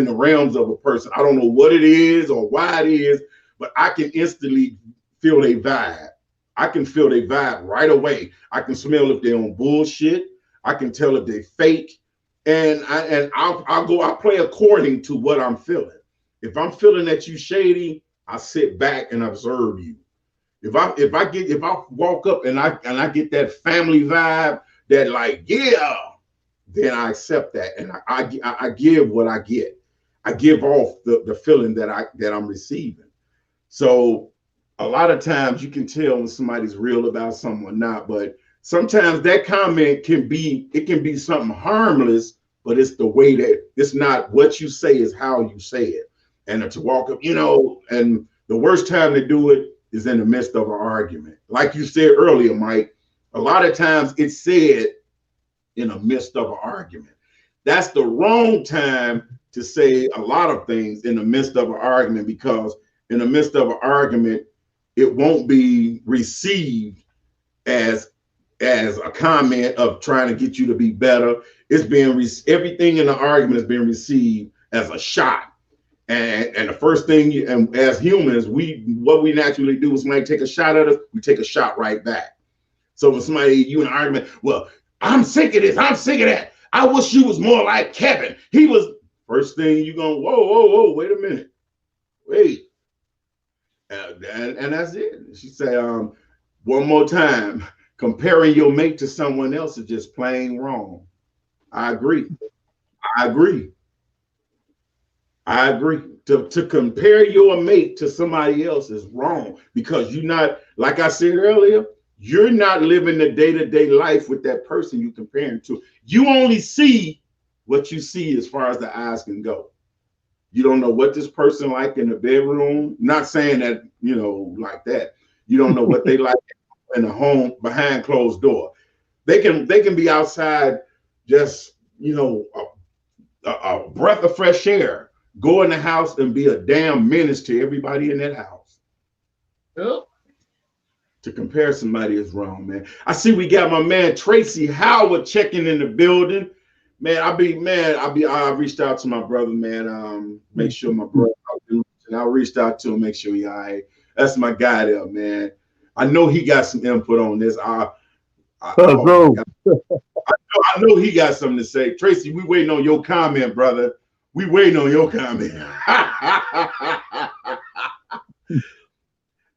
Speaker 1: the realms of a person, I don't know what it is or why it is, but I can instantly feel their vibe. I can feel their vibe right away. I can smell if they're on bullshit. I can tell if they fake. And I'll play according to what I'm feeling. If I'm feeling that you shady, I sit back and observe you. If I walk up and I get that family vibe that like, yeah, then I accept that and I give what I get. I give off the feeling that I'm receiving. So a lot of times you can tell when somebody's real about something or not, but sometimes that comment can be, it can be something harmless, but it's the way that it's not what you say, is how you say it. And to walk up, you know, and the worst time to do it is in the midst of an argument. Like you said earlier, Mike, a lot of times it's said in the midst of an argument. That's the wrong time to say a lot of things in the midst of an argument, because in the midst of an argument, it won't be received as a comment of trying to get you to be better. It's being everything in the argument is being received as a shot. And the first thing, and as humans, what we naturally do is, somebody take a shot at us, we take a shot right back. So when somebody, you in an argument, well, I'm sick of this, I'm sick of that, I wish you was more like Kevin. He was, first thing you going, whoa, wait a minute, wait. And that's it. She said, one more time, comparing your mate to someone else is just plain wrong. I agree. To compare your mate to somebody else is wrong, because you're not, like I said earlier, you're not living the day-to-day life with that person you're comparing to. You only see what you see as far as the eyes can go. You don't know what this person like in the bedroom. Not saying that, you know, like that. You don't know what they like in the home behind closed door. They can be outside, just, you know, a breath of fresh air, go in the house and be a damn menace to everybody in that house.
Speaker 2: Yep.
Speaker 1: To compare somebody is wrong, man. I see we got my man Tracy Howard checking in the building. Man, I reached out to my brother, man. Make sure my brother, and I reached out to him, make sure he all right. That's my guy there, man. I know he got some input on this. I know he got something to say. Tracy, we waiting on your comment, brother. We waiting on your comment.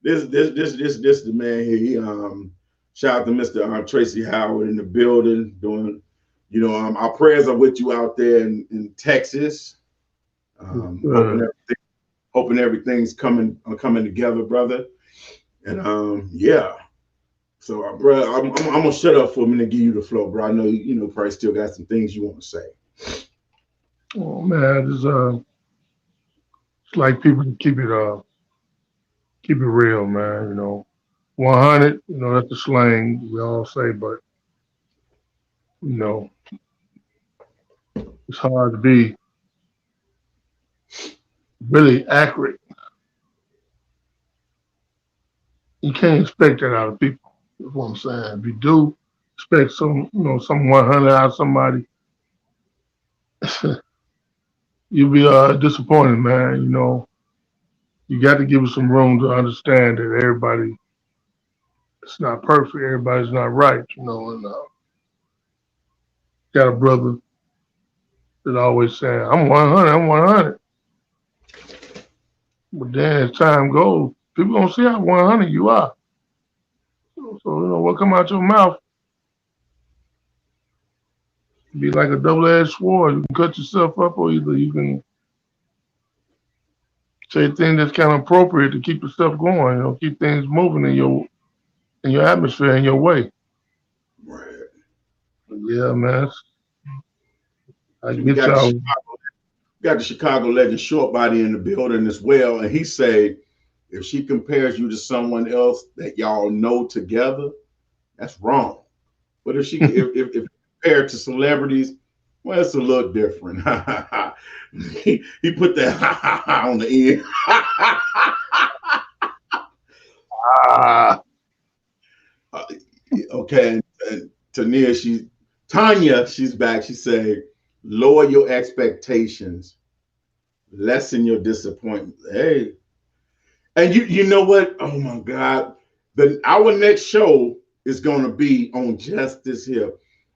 Speaker 1: This the man here. He shout out to Mr. Tracy Howard in the building, doing, you know, our prayers are with you out there in Texas. Hoping everything's coming together, brother. And yeah. So, bro, I'm gonna shut up for a minute and give you the flow, bro. I know you know probably still got some things you want to say.
Speaker 2: Oh man, it's like people keep it real, man. You know, 100. You know, that's the slang we all say, but you know, it's hard to be really accurate. You can't expect that out of people. That's what I'm saying. If you do expect some 100 out of somebody, you'll be disappointed, man. You know, you got to give it some room to understand that everybody, it's not perfect. Everybody's not right, you know. And got a brother that always saying, "I'm 100, I'm 100." But then as time goes, people gonna see how 100 you are. So you know what come out your mouth be like a double-edged sword. You can cut yourself up, or either you can say things that's kind of appropriate to keep the stuff going. You know, keep things moving in your atmosphere, in your way.
Speaker 1: Right.
Speaker 2: Yeah, man. I
Speaker 1: We
Speaker 2: get y'all.
Speaker 1: got the Chicago legend Short Body in the building as well, and he said, if she compares you to someone else that y'all know together, that's wrong. But if she if compared to celebrities, well, it's a little different. he put that on the end. Okay, and Tanya, she's back. She said, lower your expectations, lessen your disappointment. Hey, and you know what? Oh my God, our next show is going to be on just this here,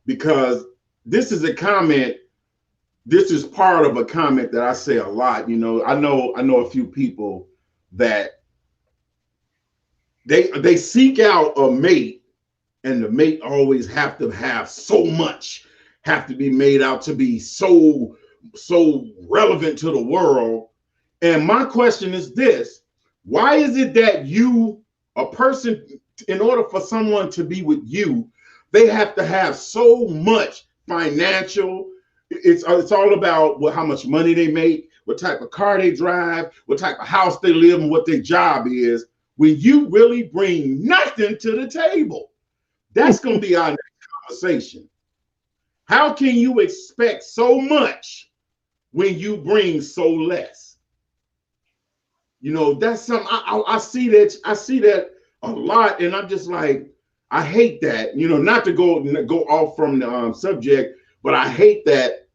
Speaker 1: because this is a comment. This is part of a comment that I say a lot. You know, I know a few people that they seek out a mate, and the mate always have to have so much, have to be made out to be so relevant to the world. And my question is this: why is it that you A person, in order for someone to be with you, they have to have so much financial. It's all about how much money they make, what type of car they drive, what type of house they live in, what their job is. When you really bring nothing to the table, that's going to be our next conversation. How can you expect so much when you bring so less? You know, that's something I see that a lot, and I'm just like, I hate that. You know, not to go off from the subject, but I hate that,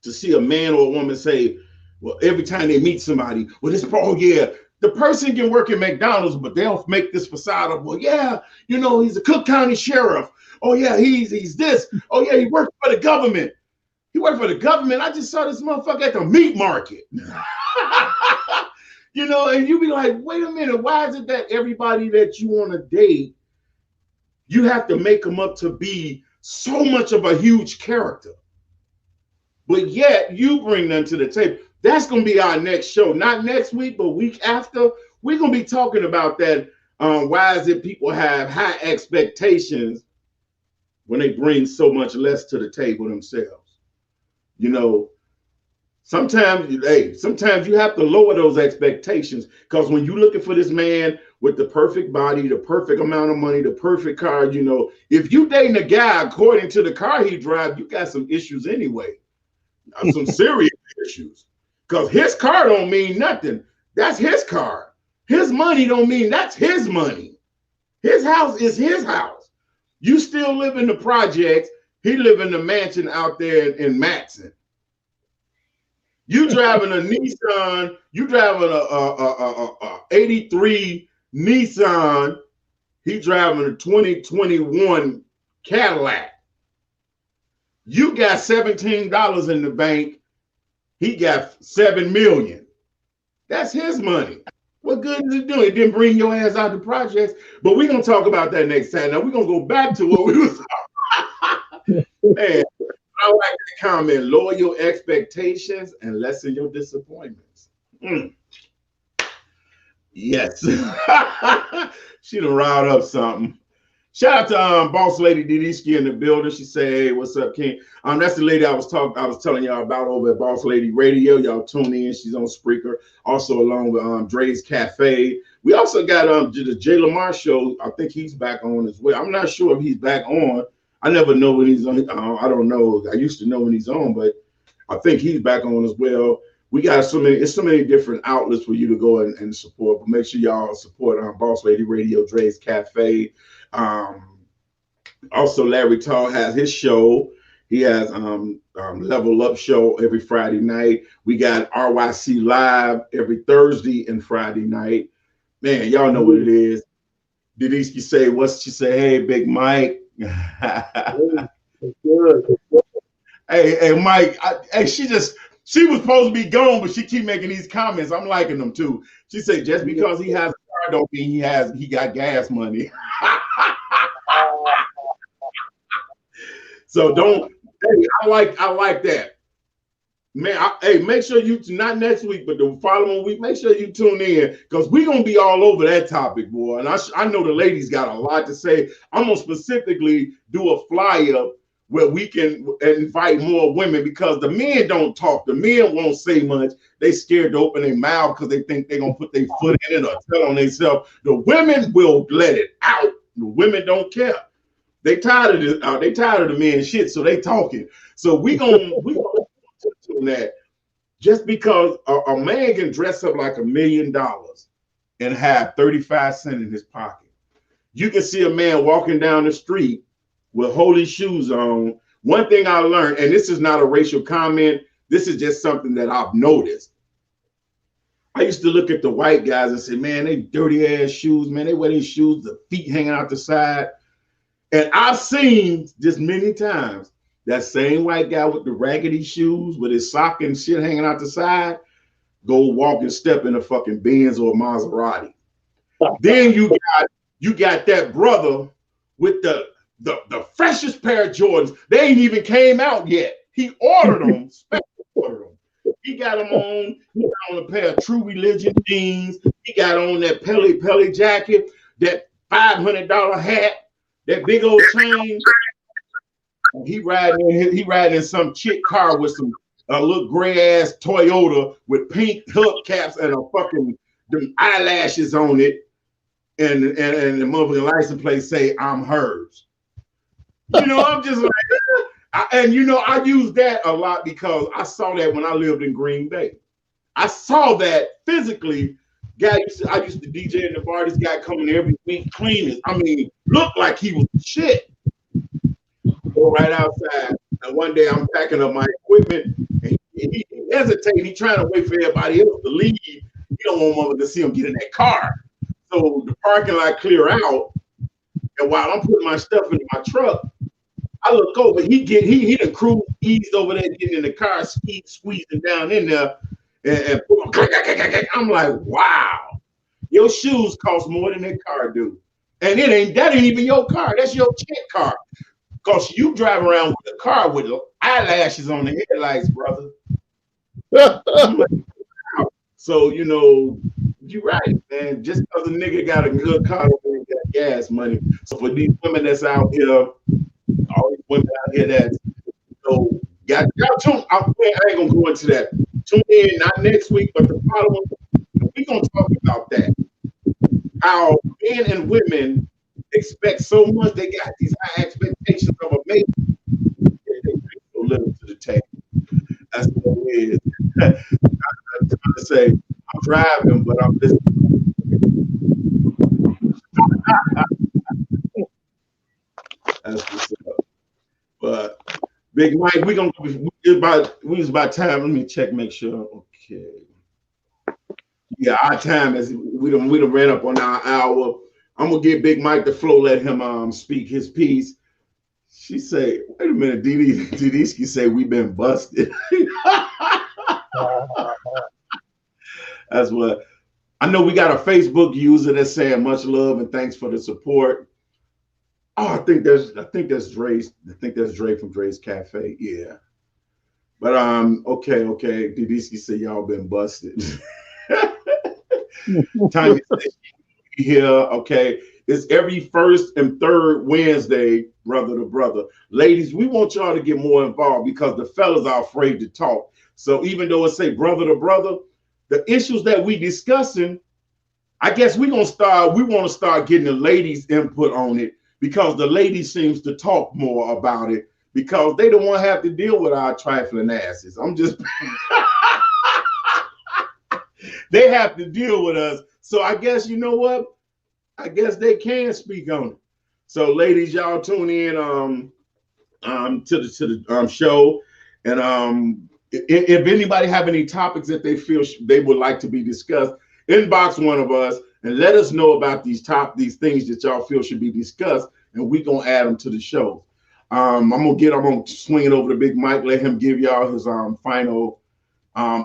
Speaker 1: to see a man or a woman say, well, every time they meet somebody, well, this, oh yeah, the person can work at McDonald's, but they'll make this facade of, well, yeah, you know, he's a Cook County sheriff. Oh yeah, he's this. Oh yeah, he worked for the government. He worked for the government. I just saw this motherfucker at the meat market. You know, and you be like, wait a minute, why is it that everybody that you want to date, you have to make them up to be so much of a huge character? But yet you bring them to the table. That's going to be our next show. Not next week, but week after. We're going to be talking about that. Why is it people have high expectations when they bring so much less to the table themselves? You know, sometimes you have to lower those expectations, because when you're looking for this man with the perfect body, the perfect amount of money, the perfect car, you know, if you dating a guy according to the car he drives, you got some issues anyway. Some serious issues, because his car don't mean nothing. That's his car. His money don't mean that's his money. His house is his house. You still live in the projects. He live in the mansion out there in Matson. You driving a Nissan. You driving a 83 Nissan. He driving a 2021 Cadillac. You got $17 in the bank. He got $7 million. That's his money. What good is it doing? It didn't bring your ass out the projects. But we're going to talk about that next time. Now we're going to go back to what we was talking. Man, I like that comment. Lower your expectations and lessen your disappointments. Yes. She done riled up something. Shout out to Boss Lady Didiski in the building. She said, hey, what's up, King? That's the lady I was telling y'all about over at Boss Lady Radio. Y'all tune in. She's on Spreaker, also along with Dre's Cafe. We also got the Jay Lamar show. I think he's back on as well. I'm not sure if he's back on. I never know when he's on. I don't know. I used to know when he's on, but I think he's back on as well. We got so many different outlets for you to go and support. But make sure y'all support Boss Lady Radio, Dre's Cafe. Also, Larry Tall has his show. He has Level Up show every Friday night. We got RYC Live every Thursday and Friday night. Man, y'all know what it is. Didiski say, what's she say? Hey, Big Mike. Hey, Mike. She was supposed to be gone, but she keep making these comments. I'm liking them too. She said, just because he has a car don't mean he got gas money. So don't. Hey, I like that, man. Make sure you, not next week, but the following week, make sure you tune in, because we're gonna be all over that topic, boy. And I know the ladies got a lot to say. I'm gonna specifically do a flyer where we can invite more women, because the men don't talk. The men won't say much. They scared to open their mouth because they think they're gonna put their foot in it or tell on themselves. The women will let it out. The women don't care. They tired of this. They tired of the men shit, so they talking. So we gonna touch on that. Just because a man can dress up like $1 million and have 35 cents in his pocket, you can see a man walking down the street with holy shoes on. One thing I learned, and this is not a racial comment, this is just something that I've noticed. I used to look at the white guys and say, man, they dirty ass shoes, man. They wear these shoes, the feet hanging out the side. And I've seen this many times, that same white guy with the raggedy shoes, with his sock and shit hanging out the side, go walk and step in a fucking Benz or a Maserati. Then you got that brother with the freshest pair of Jordans. They ain't even came out yet. He ordered them, special ordered them. He got them on. He got on a pair of True Religion jeans. He got on that Pelly jacket. that $500 hat, that big old chain. He riding in some chick car with some little gray ass Toyota with pink hubcaps and a fucking eyelashes on it, and the motherfucking license plate say I'm hers. You know, I'm just like, and you know, I use that a lot because I saw that when I lived in Green Bay. I saw that physically. I used to DJ in the bar. This guy coming every week, clean. I mean, looked like he was shit. Go right outside, and one day I'm packing up my equipment, and he hesitating. He trying to wait for everybody else to leave. He don't want mother to see him get in that car. So the parking lot clear out, and while I'm putting my stuff in my truck, I look over. He the crew eased over there, getting in the car, squeezing down in there, and I'm like, wow, your shoes cost more than that car do, and that ain't even your car. That's your chick car. Because you drive around with a car with eyelashes on the headlights, brother. So, you know, you're right, man. Just because a nigga got a good car, don't got gas money. So for these women that's out here, all these women out here that, so, y'all tune, I ain't going to go into that. Tune in, not next week, but the following. We're going to talk about that. How men and women expect so much, they got these high expectations of a mate, they bring so little to the table. That's what it is. I'm trying to say I'm driving, but I'm listening. That's what's up. But Big Mike, we was about time. Let me check, make sure. Okay. Yeah, our time is we done ran up on our hour. I'm gonna give Big Mike the flow, let him speak his piece. She say, wait a minute, Didisky say we've been busted. That's what I know. We got a Facebook user that's saying much love and thanks for the support. Oh, I think that's Dre. I think that's Dre from Dre's Cafe. Yeah. But okay. Didisky say y'all been busted. Tanya said here, okay. It's every first and third Wednesday, brother to brother. Ladies, we want y'all to get more involved because the fellas are afraid to talk. So even though it say brother to brother, the issues that we discussing, I guess we want to start getting the ladies' input on it because the ladies seems to talk more about it because they don't want to have to deal with our trifling asses. I'm just they have to deal with us. So I guess, you know what? I guess they can speak on it. So ladies, y'all tune in to the show. And if anybody have any topics that they feel they would like to be discussed, inbox one of us and let us know about these things that y'all feel should be discussed, and we gonna add them to the show. I'm gonna swing it over to Big Mike, let him give y'all his final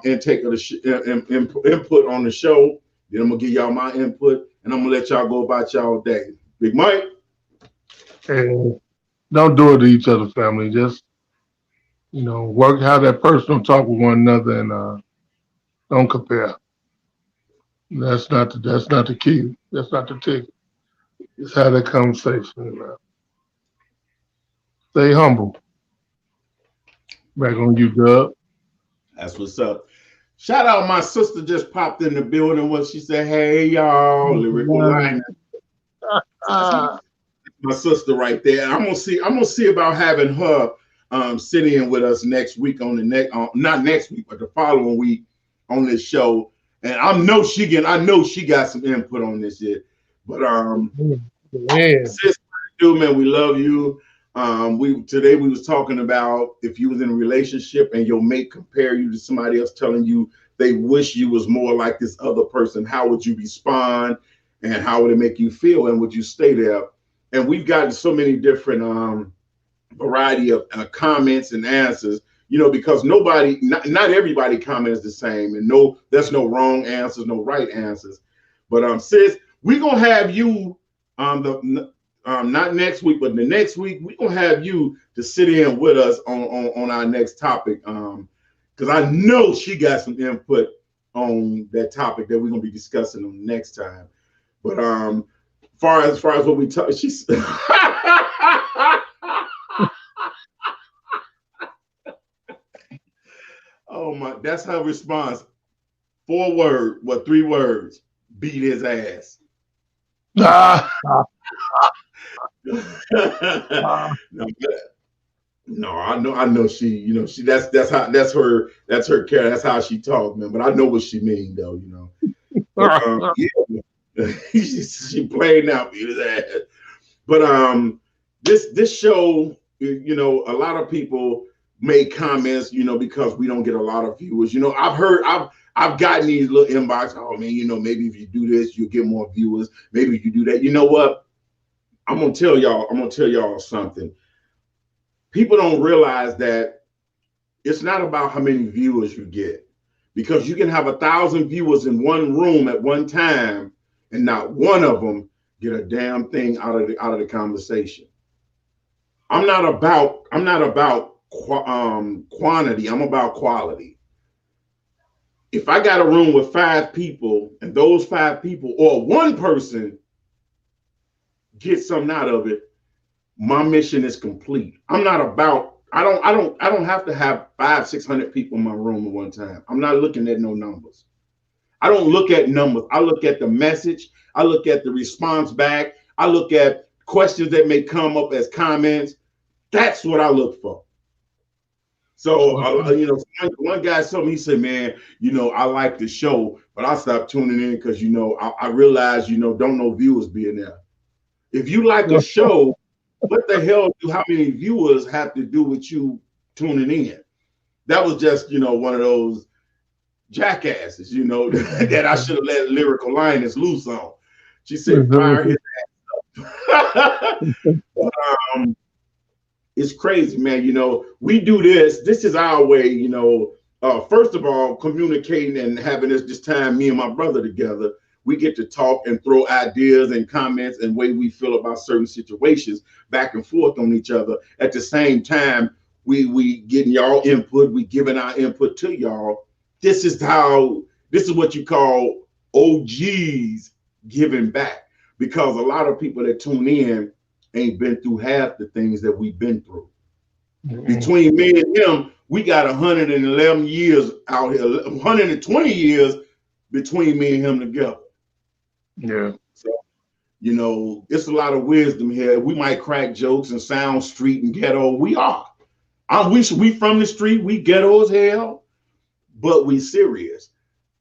Speaker 1: intake of the input on the show. Then I'm gonna give y'all my input, and I'm gonna let y'all go about y'all day. Big Mike.
Speaker 2: And don't do it to each other, family. Just, you know, work, have that personal talk with one another, and don't compare. That's not the key. That's not the ticket. It's how that conversation. Stay humble. Back on you, Dub.
Speaker 1: That's what's up. Shout out, my sister just popped in the building. What she said, hey y'all, lyrical line. My sister right there. I'm gonna see about having her sit in with us next week on the not next week, but the following week on this show. And I know she got some input on this yet. But sis, man, we love you. Today we was talking about if you was in a relationship and your mate compare you to somebody else, telling you they wish you was more like this other person, how would you respond and how would it make you feel, and would you stay there? And we've gotten so many different variety of comments and answers, you know, because not everybody comments the same, and there's no wrong answers, no right answers. But sis, we're gonna have you not next week, but the next week, we're gonna have you to sit in with us on our next topic. Because I know she got some input on that topic that we're gonna be discussing on next time. But far as what we talk, she's oh my, that's her response. 4 words, what 3 words? Beat his ass.
Speaker 2: Ah,
Speaker 1: no, no, I know she, you know, she that's her character, that's how she talk, man. But I know what she mean though, you know. But, yeah, she played now, beat his ass. But this show, you know, a lot of people make comments, you know, because we don't get a lot of viewers. You know, I've gotten these little inbox. Oh man, you know, maybe if you do this, you'll get more viewers. Maybe if you do that. You know what? I'm gonna tell y'all something. People don't realize that it's not about how many viewers you get, because you can have 1,000 viewers in one room at one time, and not one of them get a damn thing out of the conversation. I'm not about quantity. I'm about quality. If I got a room with 5 people, and those 5 people or one person get something out of it, my mission is complete. I'm not about. I don't have to have 500-600 people in my room at one time. I'm not looking at no numbers. I don't look at numbers. I look at the message. I look at the response back. I look at questions that may come up as comments. That's what I look for. So, you know, one guy told me, he said, man, you know, I like the show, but I stopped tuning in because, you know, I realized, you know, don't no viewers being there. If you like a show, what the hell do how many viewers have to do with you tuning in? That was just, you know, one of those jackasses, you know, that I should have let Lyrical Lioness loose on. She said, fire his ass up. It's crazy, man. You know, we do this. This is our way, you know, first of all, communicating and having this time, me and my brother together. We get to talk and throw ideas and comments and way we feel about certain situations back and forth on each other. At the same time, we getting y'all input, we giving our input to y'all. This is what you call OGs giving back, because a lot of people that tune in ain't been through half the things that we've been through. Mm-hmm. Between me and him, we got 111 years out here, 120 years between me and him together.
Speaker 2: Yeah.
Speaker 1: So, you know, it's a lot of wisdom here. We might crack jokes and sound street and ghetto. We are. We from the street. We ghetto as hell, but we serious.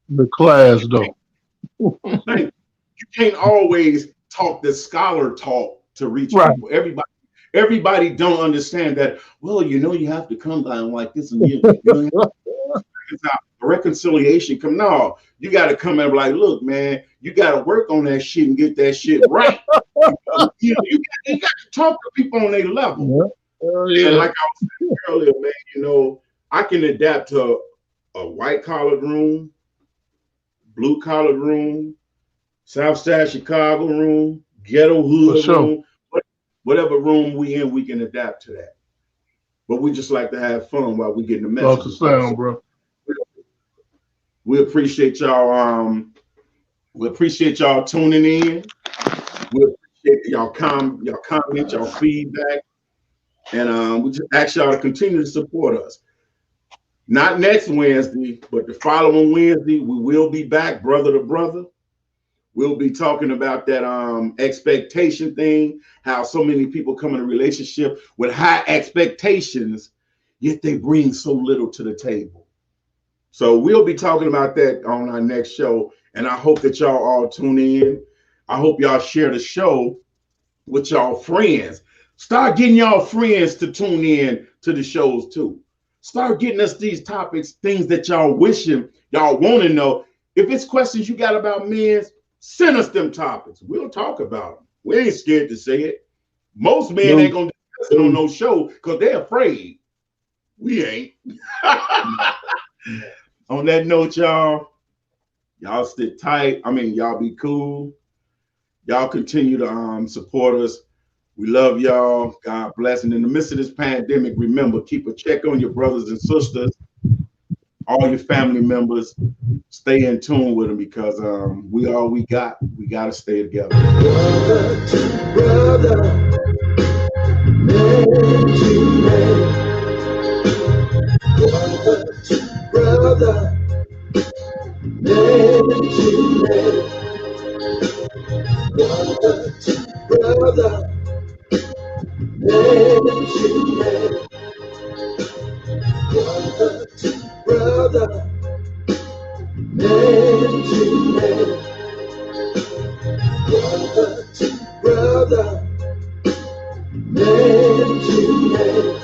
Speaker 2: The class, though.
Speaker 1: You can't always talk the scholar talk to reach people. Everybody don't understand that. Well, you know, you have to come down like this, and you know, reconciliation come. No, you got to come and be like, look, man, you got to work on that shit and get that shit right. You know, you got to talk to people on their level. Yeah. And like I was saying earlier, man, you know, I can adapt to a white collared room, blue collared room, South Side Chicago room, ghetto hood room, whatever room we in, we can adapt to that. But we just like to have fun while we getting the message.
Speaker 2: Off the sound, bro.
Speaker 1: We appreciate y'all. We appreciate y'all tuning in. We appreciate y'all comments, y'all feedback, and we just ask y'all to continue to support us. Not next Wednesday, but the following Wednesday, we will be back, brother to brother. We'll be talking about that expectation thing, how so many people come in a relationship with high expectations, yet they bring so little to the table. So we'll be talking about that on our next show, and I hope that y'all all tune in. I hope y'all share the show with y'all friends. Start getting y'all friends to tune in to the shows too. Start getting us these topics, things that y'all wishing, y'all want to know. If it's questions you got about men, send us them topics. We'll talk about them. We ain't scared to say it. Most men ain't gonna discuss it on no show because they're afraid. We ain't. On that note, y'all stick tight. I mean, y'all be cool. Y'all continue to support us. We love y'all. God bless. And in the midst of this pandemic, remember, keep a check on your brothers and sisters. all your family members, stay in tune with them because we all we got. We got to stay together.
Speaker 3: Brother to brother, man to man. Brother to brother, man to man. Brother to brother, man to man. Brother to brother, man to man. Brother to brother, man to man.